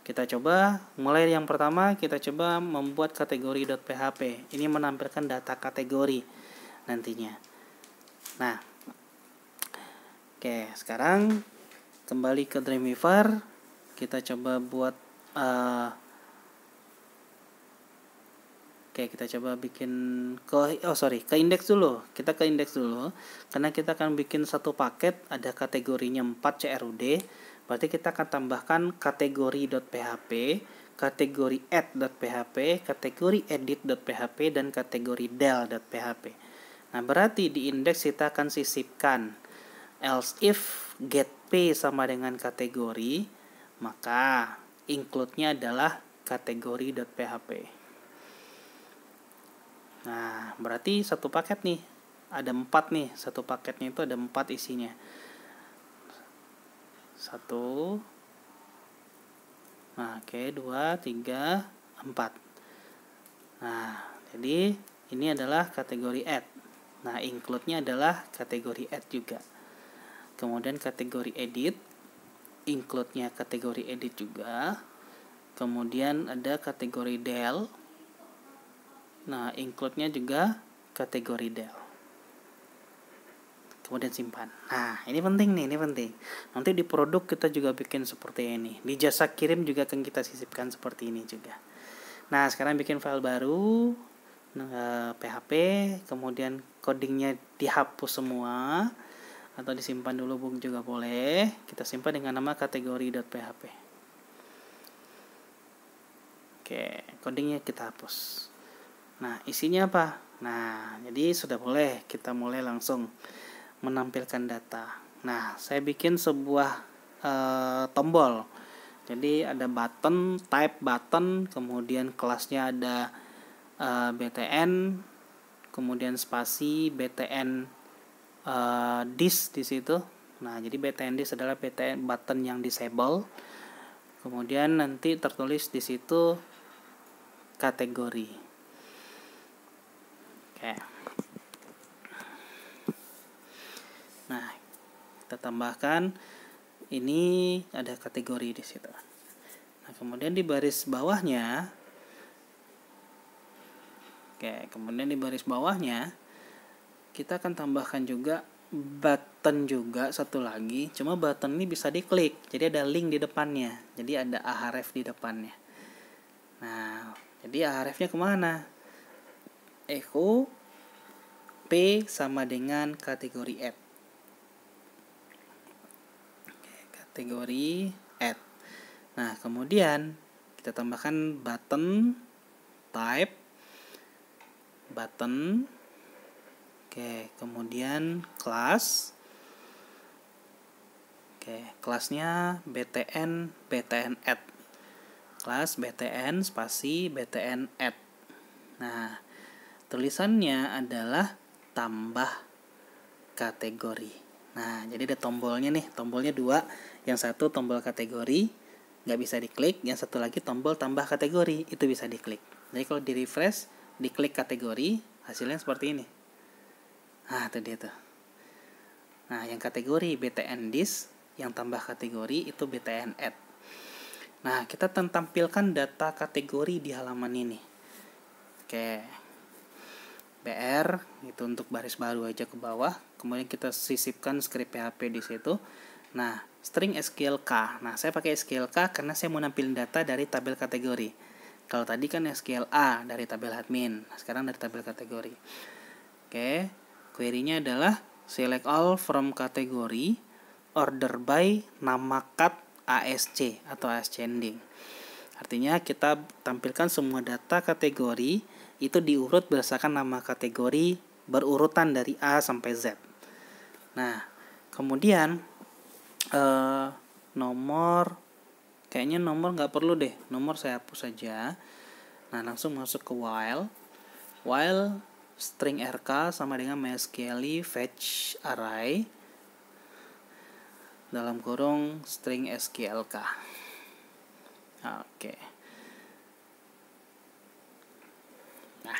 kita coba mulai yang pertama, kita coba membuat kategori.php. Ini menampilkan data kategori nantinya. Nah, oke, sekarang kembali ke Dreamweaver. Kita coba buat kita coba bikin ke index dulu. Kita ke index dulu karena kita akan bikin satu paket, ada kategorinya 4 CRUD. Berarti kita akan tambahkan kategori.php, kategori add.php, kategori edit.php, dan kategori del.php. Nah, berarti di indeks kita akan sisipkan else if get p sama dengan kategori, maka include-nya adalah kategori.php. Nah, berarti satu paket nih, ada 4 nih, satu paketnya itu ada 4 isinya. 1, nah, 2, 3, 4. Nah, jadi ini adalah kategori add. Nah, include-nya adalah kategori add juga. Kemudian kategori edit, include-nya kategori edit juga. Kemudian ada kategori del. Nah, include-nya juga kategori del. Kemudian simpan. Nah, ini penting nih, ini penting. Nanti di produk kita juga bikin seperti ini. Di jasa kirim juga akan kita sisipkan seperti ini juga. Nah, sekarang bikin file baru, PHP, kemudian codingnya dihapus semua, atau disimpan dulu juga boleh. Kita simpan dengan nama kategori.php. Oke, codingnya kita hapus. Nah, isinya apa? Nah, jadi sudah boleh kita mulai langsung menampilkan data. Nah, saya bikin sebuah tombol. Jadi ada button, type button, kemudian kelasnya ada btn, kemudian spasi btn dis di situ. Nah, jadi btn dis adalah btn button yang disable. Kemudian nanti tertulis di situ kategori. Oke. Nah, kita tambahkan ini ada kategori di situ. Nah, kemudian di baris bawahnya, kemudian di baris bawahnya kita akan tambahkan juga button juga satu lagi. Cuma button ini bisa diklik, jadi ada link di depannya, jadi ada ahref di depannya. Nah, jadi ahrefnya kemana? Echo P sama dengan kategori add. Kategori add. Nah, kemudian kita tambahkan button type button. Oke, kemudian class. Oke, kelasnya btn add. Kelas btn spasi btn add. Nah, tulisannya adalah tambah kategori. Nah, jadi ada tombolnya nih, tombolnya 2. Yang satu tombol kategori, nggak bisa diklik. Yang satu lagi tombol tambah kategori, itu bisa diklik. Jadi kalau di refresh, diklik kategori, hasilnya seperti ini. Nah, itu dia tuh. Nah, yang kategori btn dis, yang tambah kategori itu btn add. Nah, kita tampilkan data kategori di halaman ini. Oke. BR itu untuk baris baru aja ke bawah. Kemudian kita sisipkan script PHP di situ. Nah, string SQLK. Nah, saya pakai SQLK karena saya mau nampilin data dari tabel kategori. Kalau tadi kan SQLA dari tabel admin. Nah, sekarang dari tabel kategori. Oke. Query-nya adalah select all from kategori order by nama cut ASC atau ascending. Artinya kita tampilkan semua data kategori itu diurut berdasarkan nama kategori berurutan dari A sampai Z. Nah, kemudian nomor, kayaknya nomor nggak perlu deh, nomor saya hapus saja. Nah, langsung masuk ke while string rk sama dengan mysql fetch array dalam kurung string sqlk. Oke. Nah,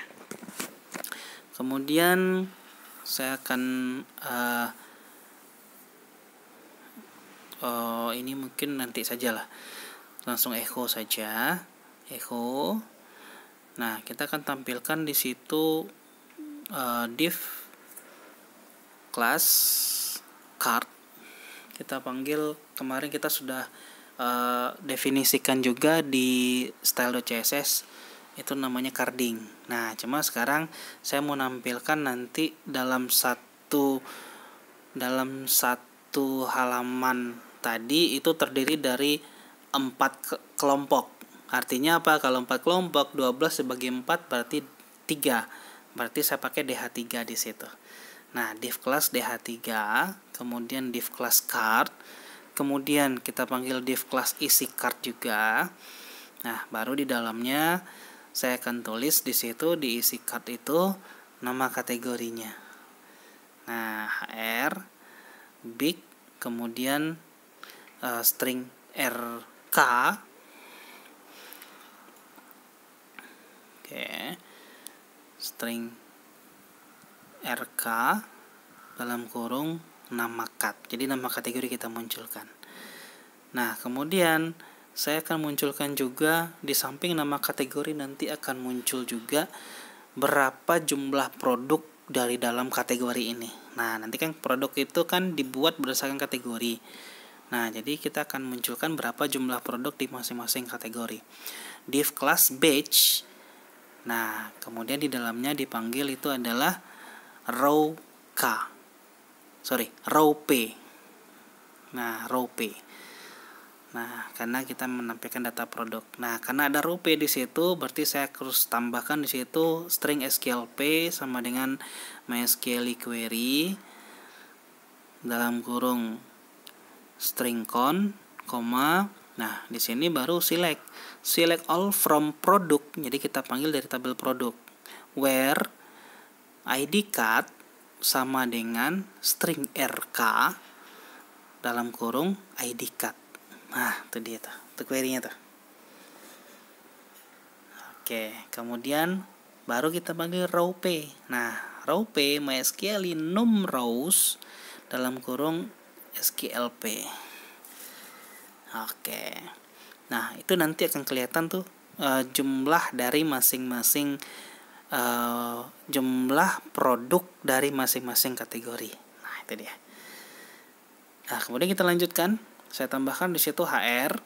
kemudian saya akan ini mungkin nanti sajalah, langsung echo saja, echo. Nah, kita akan tampilkan di situ div class card. Kita panggil, kemarin kita sudah definisikan juga di style.css, itu namanya carding. Nah, cuma sekarang saya mau nampilkan nanti dalam satu halaman tadi itu terdiri dari 4 kelompok. Artinya apa? Kalau 4 kelompok, 12 dibagi 4 berarti 3. Berarti saya pakai DH3 di situ. Nah, div class DH3, kemudian div class card, kemudian kita panggil div class isi card juga. Nah, baru di dalamnya saya akan tulis di situ di isi card itu nama kategorinya. Nah, hr big, kemudian string rk. Oke. String rk dalam kurung nama cut. Jadi nama kategori kita munculkan. Nah, kemudian saya akan munculkan juga di samping nama kategori nanti akan muncul juga berapa jumlah produk dari dalam kategori ini. Nah, nanti kan produk itu kan dibuat berdasarkan kategori. Nah, jadi kita akan munculkan berapa jumlah produk di masing-masing kategori. Div class batch. Nah, kemudian di dalamnya dipanggil itu adalah row P. Nah, row P. Nah, karena kita menampilkan data produk. Nah, karena ada row P di situ, berarti saya harus tambahkan di situ string SQLP sama dengan MySQL query dalam kurung string con, koma. Nah, di sini baru select all from product. Jadi kita panggil dari tabel produk. Where ID card sama dengan string rk dalam kurung ID card. Nah, itu dia tuh. Itu query-nya tuh. Oke, kemudian baru kita panggil row P. Nah, row P MySQL num rows dalam kurung SQLP. Oke. Nah, itu nanti akan kelihatan tuh jumlah dari masing-masing jumlah produk dari masing-masing kategori. Nah, itu dia. Nah, kemudian kita lanjutkan. Saya tambahkan di situ HR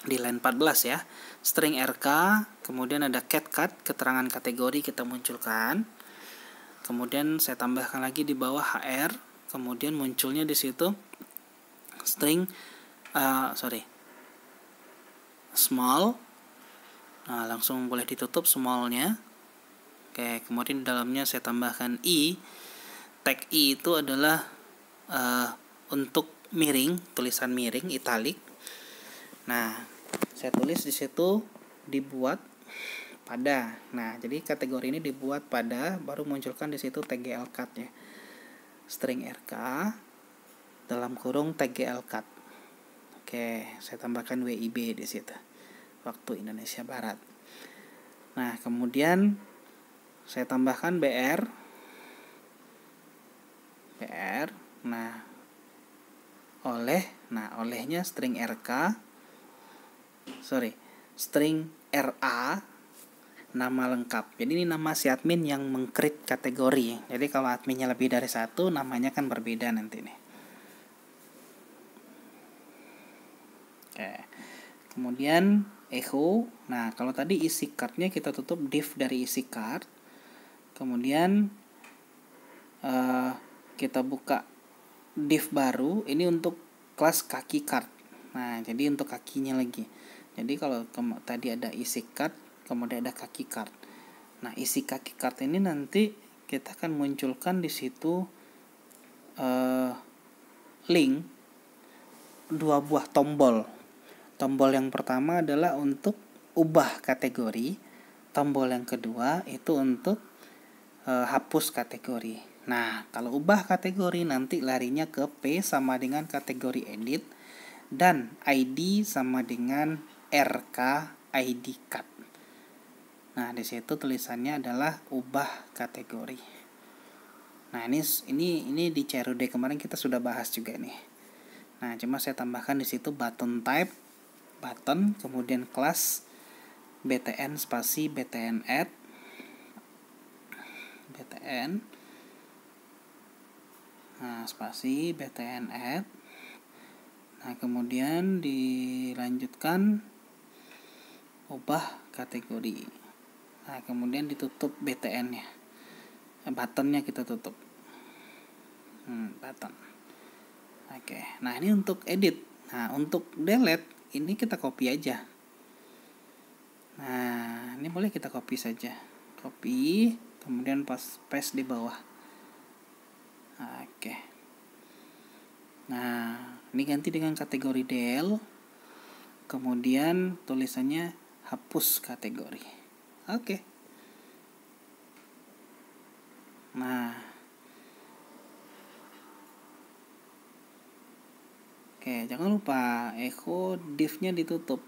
di line 14 ya. String RK, kemudian ada cat, keterangan kategori kita munculkan. Kemudian saya tambahkan lagi di bawah HR, kemudian munculnya di situ string small. Nah, langsung boleh ditutup smallnya. Oke, kemudian di dalamnya saya tambahkan i. Tag i itu adalah untuk miring, tulisan miring, italic. Nah, saya tulis di situ dibuat pada. Nah, jadi kategori ini dibuat pada, baru munculkan di situ tgl cut ya. String rk dalam kurung tgl cut. Oke, saya tambahkan wib di situ. Waktu Indonesia Barat. Nah, kemudian saya tambahkan br. Nah, olehnya string string ra, nama lengkap. Jadi ini nama si admin yang meng-create kategori. Jadi kalau adminnya lebih dari satu, namanya kan berbeda nanti nih. Oke. Kemudian echo. Nah, kalau tadi isi cardnya kita tutup div dari isi card. Kemudian kita buka div baru. Ini untuk kelas kaki card. Nah, jadi untuk kakinya lagi. Jadi kalau tadi ada isi card, kemudian ada kaki card. Nah, isi kaki card ini nanti kita akan munculkan di situ link 2 buah tombol. Tombol yang pertama adalah untuk ubah kategori. Tombol yang kedua itu untuk hapus kategori. Nah, kalau ubah kategori nanti larinya ke P sama dengan kategori edit dan ID sama dengan RK ID cut. Nah, di situ tulisannya adalah ubah kategori. Nah, ini di CRUD kemarin kita sudah bahas juga nih. Nah, cuma saya tambahkan di situ button type, button, kemudian kelas btn spasi btn add, btn, nah spasi btn add. Nah, kemudian dilanjutkan ubah kategori. Nah, kemudian ditutup btn-nya. Buttonnya kita tutup. Button. Oke. Nah, ini untuk edit. Nah, untuk delete ini kita copy aja. Nah, ini boleh kita copy saja. Copy, kemudian paste di bawah. Oke. Nah, ini ganti dengan kategori del. Kemudian tulisannya hapus kategori. Oke. Nah. Oke, jangan lupa echo div-nya ditutup.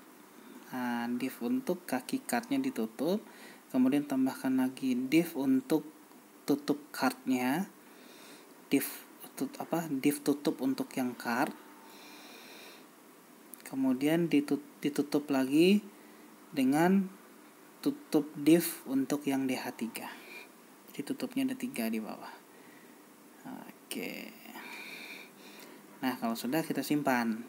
Nah, div untuk kaki card-nya ditutup. Kemudian tambahkan lagi div untuk tutup card-nya. Div tutup untuk yang card. Kemudian ditutup lagi dengan tutup div untuk yang DH3. Jadi tutupnya ada 3 di bawah. Oke. Nah, kalau sudah kita simpan.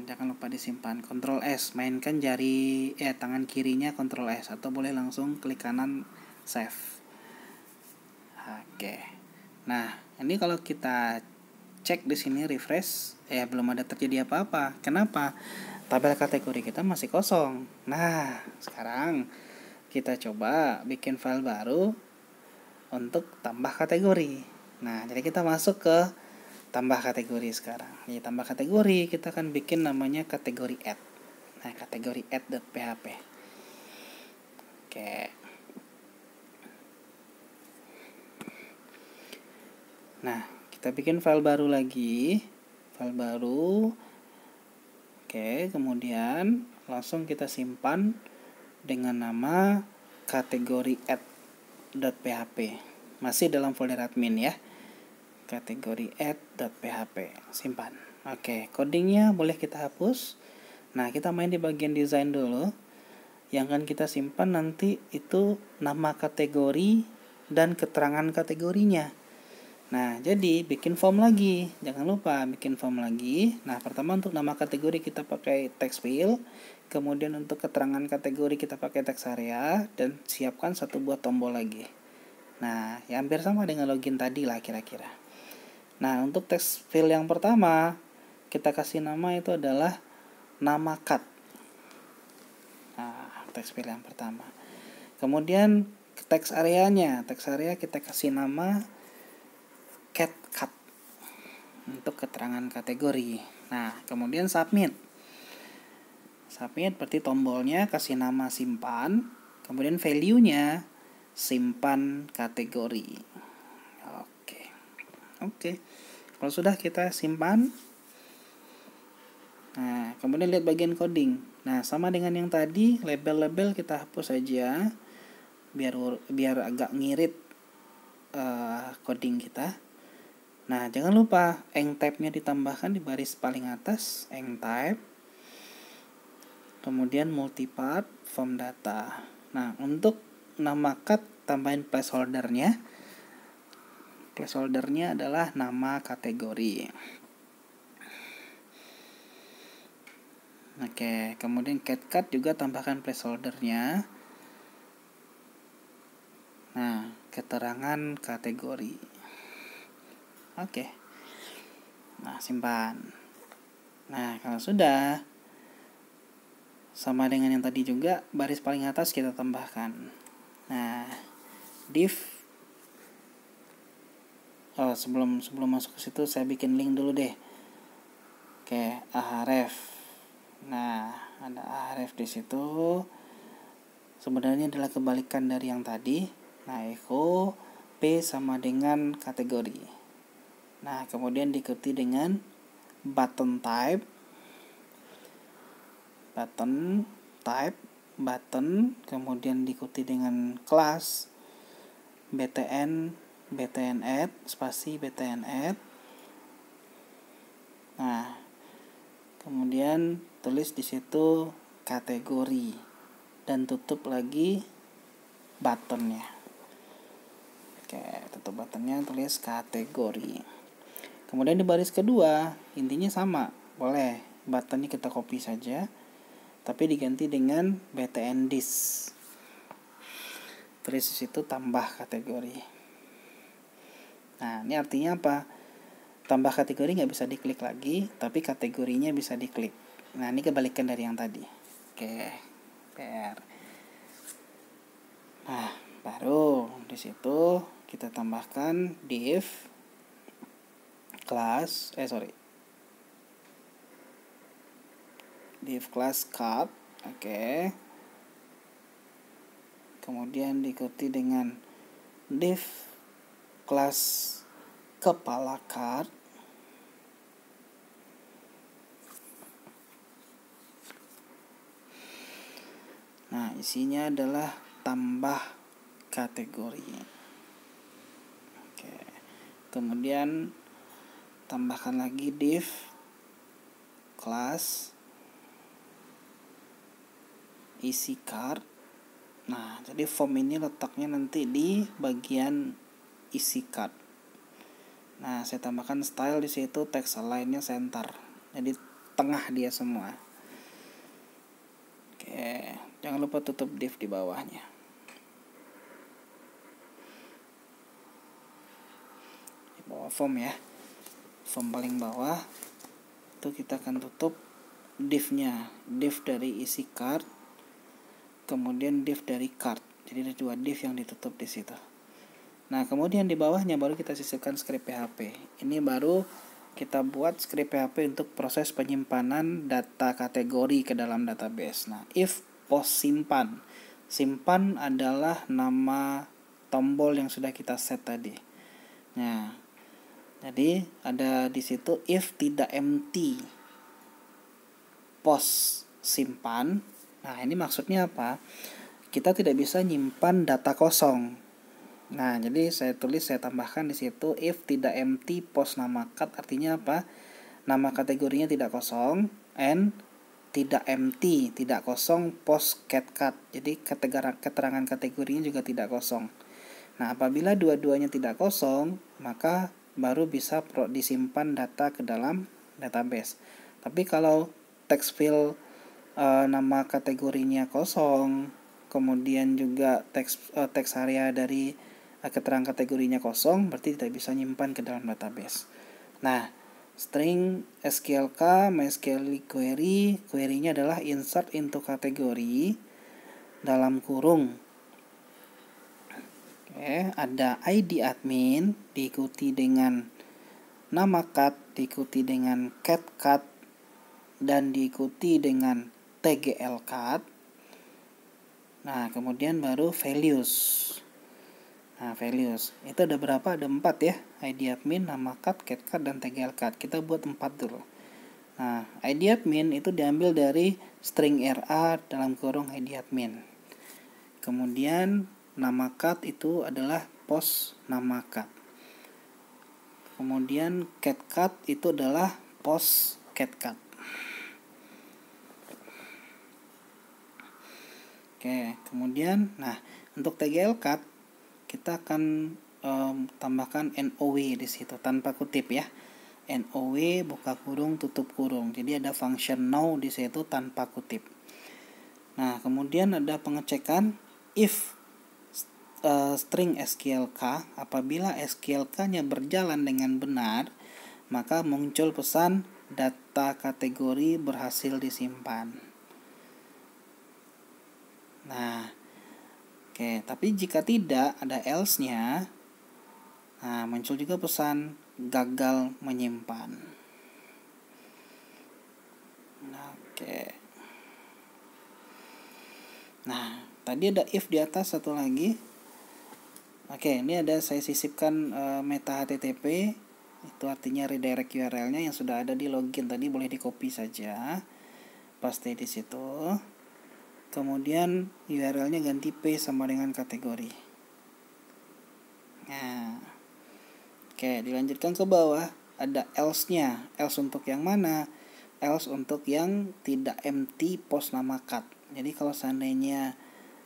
Jangan lupa disimpan. Ctrl S, mainkan tangan kirinya Ctrl S atau boleh langsung klik kanan save. Oke. Nah, ini kalau kita cek di sini refresh, belum ada terjadi apa-apa. Kenapa? Tabel kategori kita masih kosong. Nah, sekarang kita coba bikin file baru untuk tambah kategori. Nah, jadi kita masuk ke tambah kategori sekarang. Di tambah kategori kita akan bikin namanya kategori add. Nah, kategori add.php. Oke. Nah, kita bikin file baru lagi. File baru. Oke, kemudian langsung kita simpan dengan nama kategori add.php. Masih dalam folder admin ya. Kategori add.php. Simpan. Oke, codingnya boleh kita hapus. Nah, kita main di bagian desain dulu. Yang akan kita simpan nanti itu nama kategori dan keterangan kategorinya. Nah, jadi bikin form lagi. Jangan lupa bikin form lagi. Nah, pertama untuk nama kategori kita pakai text field. Kemudian untuk keterangan kategori kita pakai text area. Dan siapkan satu buah tombol lagi. Nah, ya hampir sama dengan login tadi lah kira-kira. Nah, untuk text field yang pertama, kita kasih nama itu adalah nama cut. Nah, text field yang pertama. Kemudian text areanya. Text area kita kasih nama cat untuk keterangan kategori. Nah, kemudian submit. Submit berarti tombolnya kasih nama simpan, kemudian value-nya simpan kategori. Oke. Kalau sudah kita simpan. Nah, kemudian lihat bagian coding. Nah, sama dengan yang tadi, label-label kita hapus saja biar agak ngirit coding kita. Nah, jangan lupa eng type-nya ditambahkan di baris paling atas, eng type. Kemudian multipart form data. Nah, untuk nama cut tambahin placeholder-nya. Placeholder-nya adalah nama kategori. Oke, kemudian cat juga tambahkan placeholder-nya. Nah, keterangan kategori. Oke. Nah, simpan. Nah, kalau sudah, sama dengan yang tadi juga, baris paling atas kita tambahkan. Nah, div. Sebelum masuk ke situ saya bikin link dulu deh. Oke, ahref. Nah, ada ahref di situ. Sebenarnya adalah kebalikan dari yang tadi. Nah, echo P sama dengan kategori. Nah, kemudian diikuti dengan button type, kemudian diikuti dengan kelas btn add, spasi btn add. Nah, kemudian tulis di situ kategori dan tutup lagi buttonnya. Oke, tutup buttonnya, tulis kategori. Kemudian di baris kedua, intinya sama. Boleh, buttonnya kita copy saja, tapi diganti dengan btn dis. Tulis di situ tambah kategori. Nah, ini artinya apa? Tambah kategori nggak bisa diklik lagi, tapi kategorinya bisa diklik. Nah, ini kebalikan dari yang tadi. Oke, PR. Nah, baru di situ kita tambahkan div class div class card. Oke. Kemudian diikuti dengan div class kepala card. Nah, isinya adalah tambah kategori. Oke. Kemudian tambahkan lagi div class isi card. Nah, jadi form ini letaknya nanti di bagian isi card. Nah, saya tambahkan style di situ, text align-nya center. Jadi tengah dia semua. Oke, jangan lupa tutup div di bawahnya. Di bawah form ya. Form paling bawah itu kita akan tutup div-nya. Div dari isi card, kemudian div dari card. Jadi ada dua div yang ditutup di situ. Nah, kemudian di bawahnya baru kita sisipkan script PHP. Ini baru kita buat script PHP untuk proses penyimpanan data kategori ke dalam database. Nah, if post simpan. Simpan adalah nama tombol yang sudah kita set tadi. Nah, jadi ada di situ if tidak empty post simpan. Nah, ini maksudnya apa? Kita tidak bisa nyimpan data kosong. Nah, jadi saya tambahkan di situ if tidak empty post nama cut, artinya apa? Nama kategorinya tidak kosong and tidak empty, tidak kosong post CatCat. Jadi keterangan kategorinya juga tidak kosong. Nah, apabila dua-duanya tidak kosong, maka baru bisa disimpan data ke dalam database. Tapi kalau text field nama kategorinya kosong, kemudian juga teks area dari keterangan kategorinya kosong, berarti tidak bisa nyimpan ke dalam database. Nah, string SQLK MySQL query, query-nya adalah insert into kategori dalam kurung. Oke, ada ID admin diikuti dengan nama cat, diikuti dengan cat dan diikuti dengan TGL cat. Nah, kemudian baru values. Nah, values itu ada berapa? Ada 4 ya. ID admin, nama cat, dan TGL cat. Kita buat 4 dulu. Nah, ID admin itu diambil dari string RA dalam kurung ID admin. Kemudian nama cat itu adalah post nama cat. Kemudian cat itu adalah post cat. Oke, kemudian nah untuk TGL cat kita akan tambahkan NOW di situ tanpa kutip ya. NOW buka kurung tutup kurung. Jadi ada function now di situ tanpa kutip. Nah, kemudian ada pengecekan if string SQLK, apabila SQLK-nya berjalan dengan benar, maka muncul pesan data kategori berhasil disimpan. Nah, oke, tapi jika tidak ada else-nya, nah muncul juga pesan gagal menyimpan. Nah, oke. Nah, tadi ada if di atas satu lagi. Oke, ini ada saya sisipkan meta HTTP, itu artinya redirect URL-nya yang sudah ada di login tadi, boleh di copy saja, paste di situ. Kemudian URL-nya ganti P sama dengan kategori. Nah, oke, dilanjutkan ke bawah, ada else-nya. Else untuk yang mana? Else untuk yang tidak empty post nama cat. Jadi kalau seandainya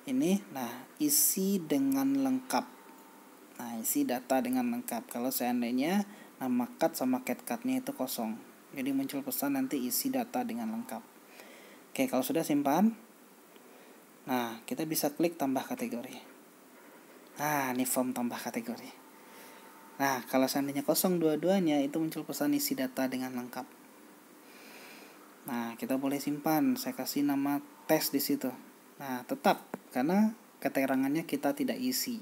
ini, nah isi dengan lengkap. Nah, isi data dengan lengkap. Kalau seandainya nama cat sama cat-nya itu kosong, jadi muncul pesan nanti isi data dengan lengkap. Oke, kalau sudah simpan, nah kita bisa klik tambah kategori. Nah, ini form tambah kategori. Nah, kalau seandainya kosong dua-duanya, itu muncul pesan isi data dengan lengkap. Nah, kita boleh simpan. Saya kasih nama tes di situ. Nah, tetap karena keterangannya kita tidak isi.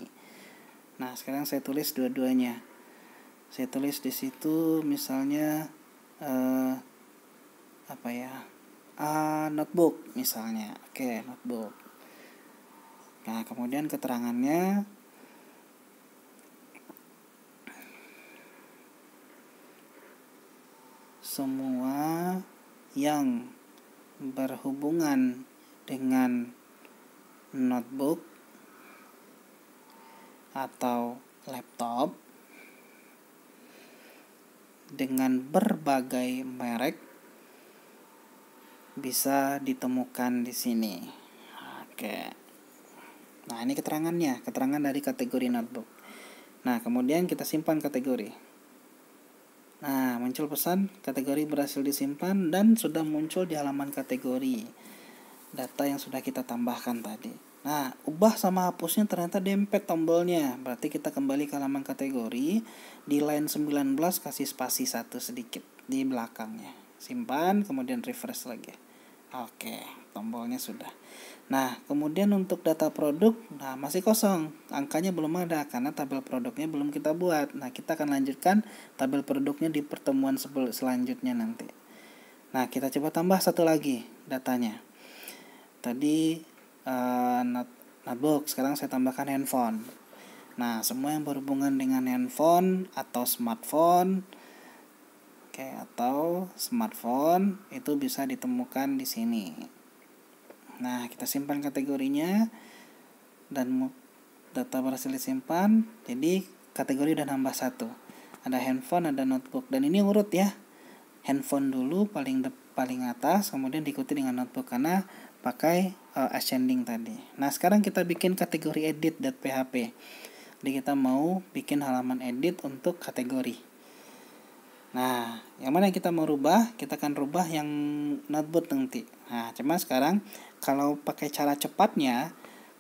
Nah, sekarang saya tulis dua-duanya. Saya tulis di situ misalnya notebook misalnya. Oke, notebook. Nah, kemudian keterangannya semua yang berhubungan dengan notebook atau laptop dengan berbagai merek bisa ditemukan di sini. Oke. Nah, ini keterangannya, keterangan dari kategori notebook. Nah, kemudian kita simpan kategori. Nah, muncul pesan kategori berhasil disimpan dan sudah muncul di halaman kategori data yang sudah kita tambahkan tadi. Nah, ubah sama hapusnya ternyata dempet tombolnya. Berarti kita kembali ke halaman kategori, di line 19 kasih spasi 1 sedikit di belakangnya. Simpan, kemudian refresh lagi. Oke, tombolnya sudah. Nah, kemudian untuk data produk, nah masih kosong, angkanya belum ada karena tabel produknya belum kita buat. Nah, kita akan lanjutkan tabel produknya di pertemuan selanjutnya nanti. Nah, kita coba tambah satu lagi datanya. Tadi notebook, sekarang saya tambahkan handphone. Nah, semua yang berhubungan dengan handphone atau smartphone, atau smartphone itu bisa ditemukan di sini. Nah, kita simpan kategorinya dan data berhasil disimpan. Jadi kategori udah nambah 1. Ada handphone, ada notebook, dan ini urut ya. Handphone dulu paling paling atas, kemudian diikuti dengan notebook karena pakai ascending tadi. Nah, sekarang kita bikin kategori edit.php. Jadi kita mau bikin halaman edit untuk kategori. Nah, yang mana yang kita mau rubah? Kita akan rubah yang notebook nanti. Nah, cuma sekarang kalau pakai cara cepatnya,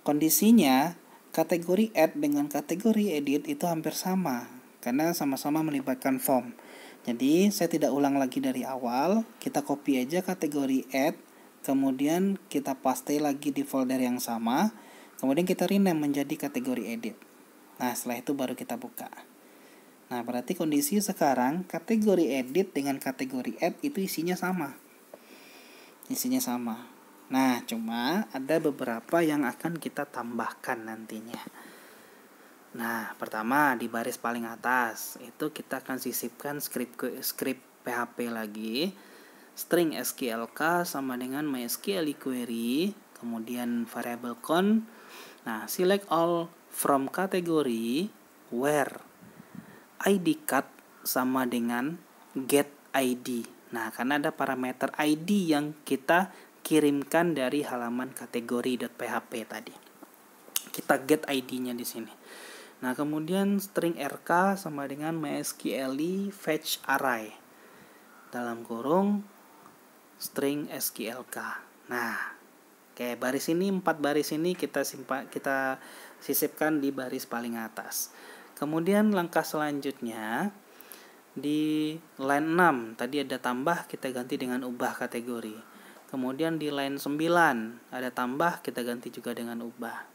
kondisinya kategori add dengan kategori edit itu hampir sama karena sama-sama melibatkan form. Jadi, saya tidak ulang lagi dari awal, kita copy aja kategori add, kemudian kita paste lagi di folder yang sama, kemudian kita rename menjadi kategori edit. Nah, setelah itu baru kita buka. Nah, berarti kondisi sekarang kategori edit dengan kategori add itu isinya sama. Nah, cuma ada beberapa yang akan kita tambahkan nantinya. Nah, pertama di baris paling atas itu kita akan sisipkan script PHP lagi. String SQLK sama dengan MySQL query, kemudian variable con. Nah, select all from kategori where ID card sama dengan get ID. Nah, karena ada parameter ID yang kita kirimkan dari halaman kategori.php tadi. Kita get ID-nya di sini. Nah, kemudian string rk sama dengan mysql fetch array dalam kurung string sqlk. Nah, oke, baris ini 4 baris ini kita sisipkan di baris paling atas. Kemudian langkah selanjutnya di line 6 tadi ada tambah, kita ganti dengan ubah kategori. Kemudian di line 9 ada tambah, kita ganti juga dengan ubah.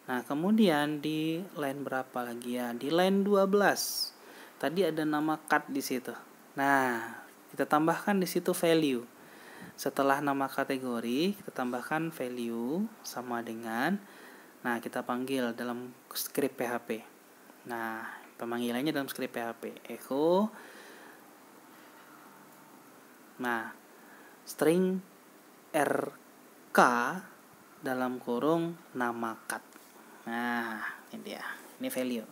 Nah, kemudian di line berapa lagi ya? Di line 12. Tadi ada nama cut di situ. Nah, kita tambahkan di situ value. Setelah nama kategori, kita tambahkan value sama dengan, nah, kita panggil dalam script PHP. Nah, pemanggilannya dalam script PHP echo. Nah, string rk dalam kurung nama cut. Nah, ini dia. Ini value.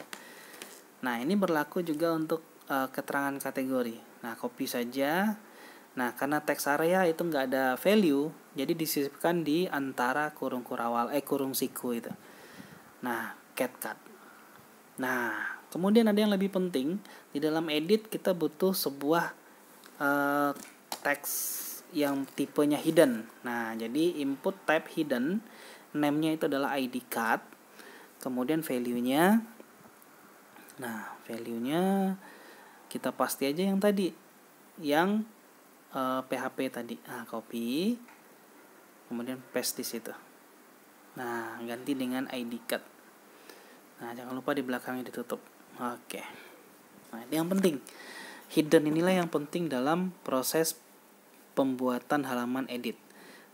Nah, ini berlaku juga untuk keterangan kategori. Nah, copy saja. Nah, karena text area itu nggak ada value, jadi disisipkan di antara kurung kurawal kurung siku itu. Nah, cat. Nah, kemudian ada yang lebih penting, di dalam edit kita butuh sebuah teks yang tipenya hidden. Nah, jadi input type hidden, name-nya itu adalah ID card, kemudian value-nya. Nah, value-nya kita paste aja yang tadi, yang PHP tadi. Nah, copy, kemudian paste di situ. Nah, ganti dengan ID card. Nah, jangan lupa di belakangnya ditutup. Oke. Nah, ini yang penting. Hidden inilah yang penting dalam proses pembuatan halaman edit.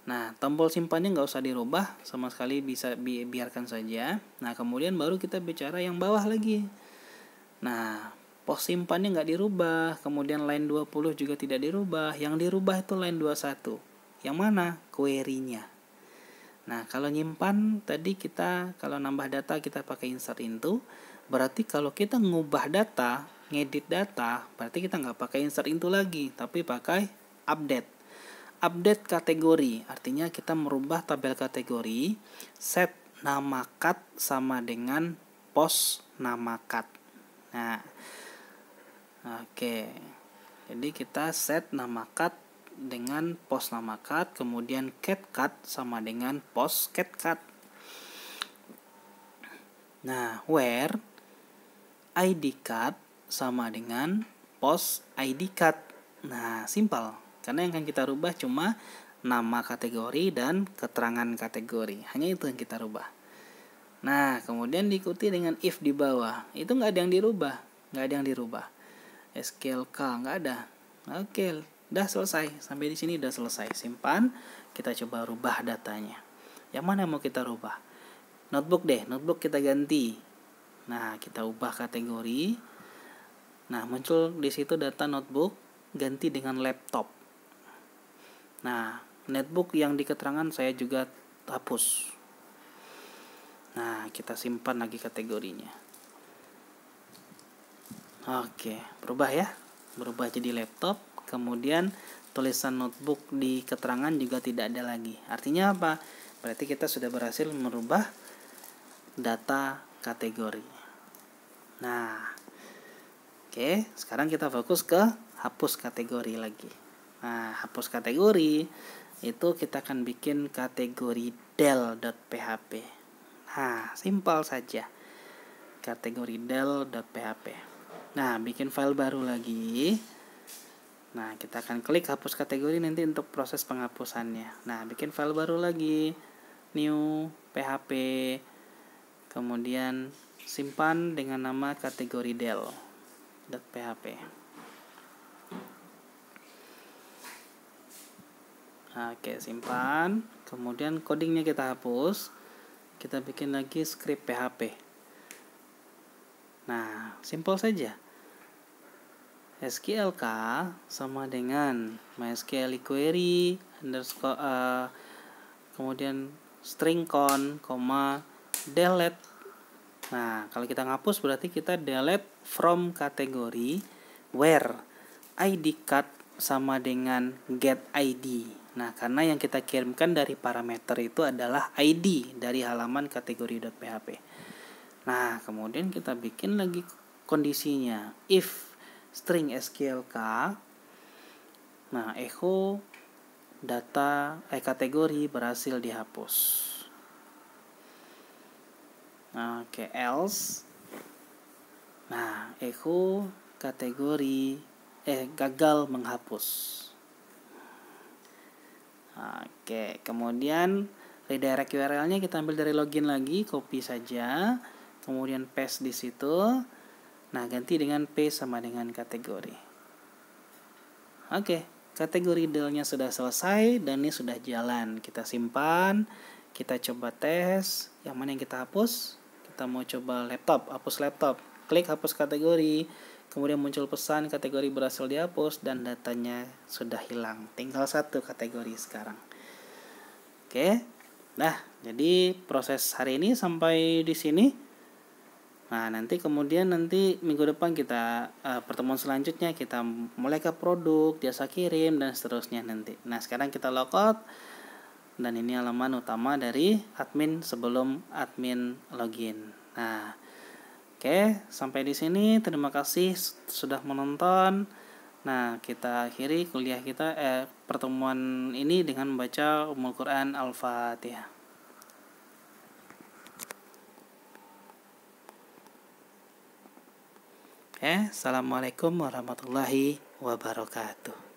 Nah, tombol simpannya nggak usah dirubah, sama sekali bisa biarkan saja. Nah, kemudian baru kita bicara yang bawah lagi. Nah, pos simpannya nggak dirubah, kemudian line 20 juga tidak dirubah. Yang dirubah itu line 21. Yang mana? Query-nya. Nah, kalau nyimpan tadi kita kalau nambah data kita pakai insert into, berarti kalau kita ngubah data, ngedit data, berarti kita nggak pakai insert into lagi, tapi pakai update. Update kategori, artinya kita merubah tabel kategori, set nama cut sama dengan post nama cut. Nah, oke. Jadi kita set nama cut dengan post nama cut, kemudian cat cut sama dengan post cat cut. Nah, where ID cut sama dengan post ID cut. Nah, simpel. Karena yang akan kita rubah cuma nama kategori dan keterangan kategori. Hanya itu yang kita rubah. Nah, kemudian diikuti dengan if di bawah. Itu nggak ada yang dirubah. SQLK nggak ada. Oke. Udah selesai, sampai di sini udah selesai. Simpan, kita coba rubah datanya. Yang mana mau kita rubah? Notebook kita ganti. Nah, kita ubah kategori. Nah, muncul di situ data notebook, ganti dengan laptop. Nah, netbook yang di keterangan saya juga hapus. Nah, kita simpan lagi kategorinya. Oke, berubah ya. Berubah jadi laptop. Kemudian tulisan notebook di keterangan juga tidak ada lagi. Artinya apa? Berarti kita sudah berhasil merubah data kategori. Nah, oke, sekarang kita fokus ke hapus kategori lagi. Nah, hapus kategori itu kita akan bikin kategori del.php. Nah, simpel saja. Kategori del.php. Nah, bikin file baru lagi. Nah, kita akan klik hapus kategori nanti untuk proses penghapusannya. Nah, bikin file baru lagi. New php. Kemudian simpan dengan nama kategori del.php. Oke, simpan. Kemudian codingnya kita hapus. Kita bikin lagi script PHP. Nah, simpel saja. SQLK sama dengan MySQL query underscore kemudian string count, delete. Nah, kalau kita ngapus berarti kita delete from kategori where ID card sama dengan get ID. Nah, karena yang kita kirimkan dari parameter itu adalah ID dari halaman kategori.php. Nah, kemudian kita bikin lagi kondisinya. If string SQLK, nah, echo data kategori berhasil dihapus. Oke, else. Nah, echo kategori gagal menghapus. Oke, kemudian redirect URL-nya kita ambil dari login lagi, copy saja, kemudian paste di situ. Nah, ganti dengan P sama dengan kategori. Oke, kategori del-nya sudah selesai dan ini sudah jalan. Kita simpan, kita coba tes. Yang mana yang kita hapus? Kita mau coba laptop, hapus laptop. Klik hapus kategori. Kemudian muncul pesan kategori berhasil dihapus dan datanya sudah hilang. Tinggal satu kategori sekarang. Oke. Nah, jadi proses hari ini sampai di sini. Nah, nanti minggu depan kita pertemuan selanjutnya kita mulai ke produk, jasa kirim dan seterusnya nanti. Nah, sekarang kita logout dan ini halaman utama dari admin sebelum admin login. Nah, oke, sampai di sini terima kasih sudah menonton. Nah, kita akhiri kuliah kita pertemuan ini dengan membaca Ummul Quran Al-Fatihah. Assalamualaikum warahmatullahi wabarakatuh.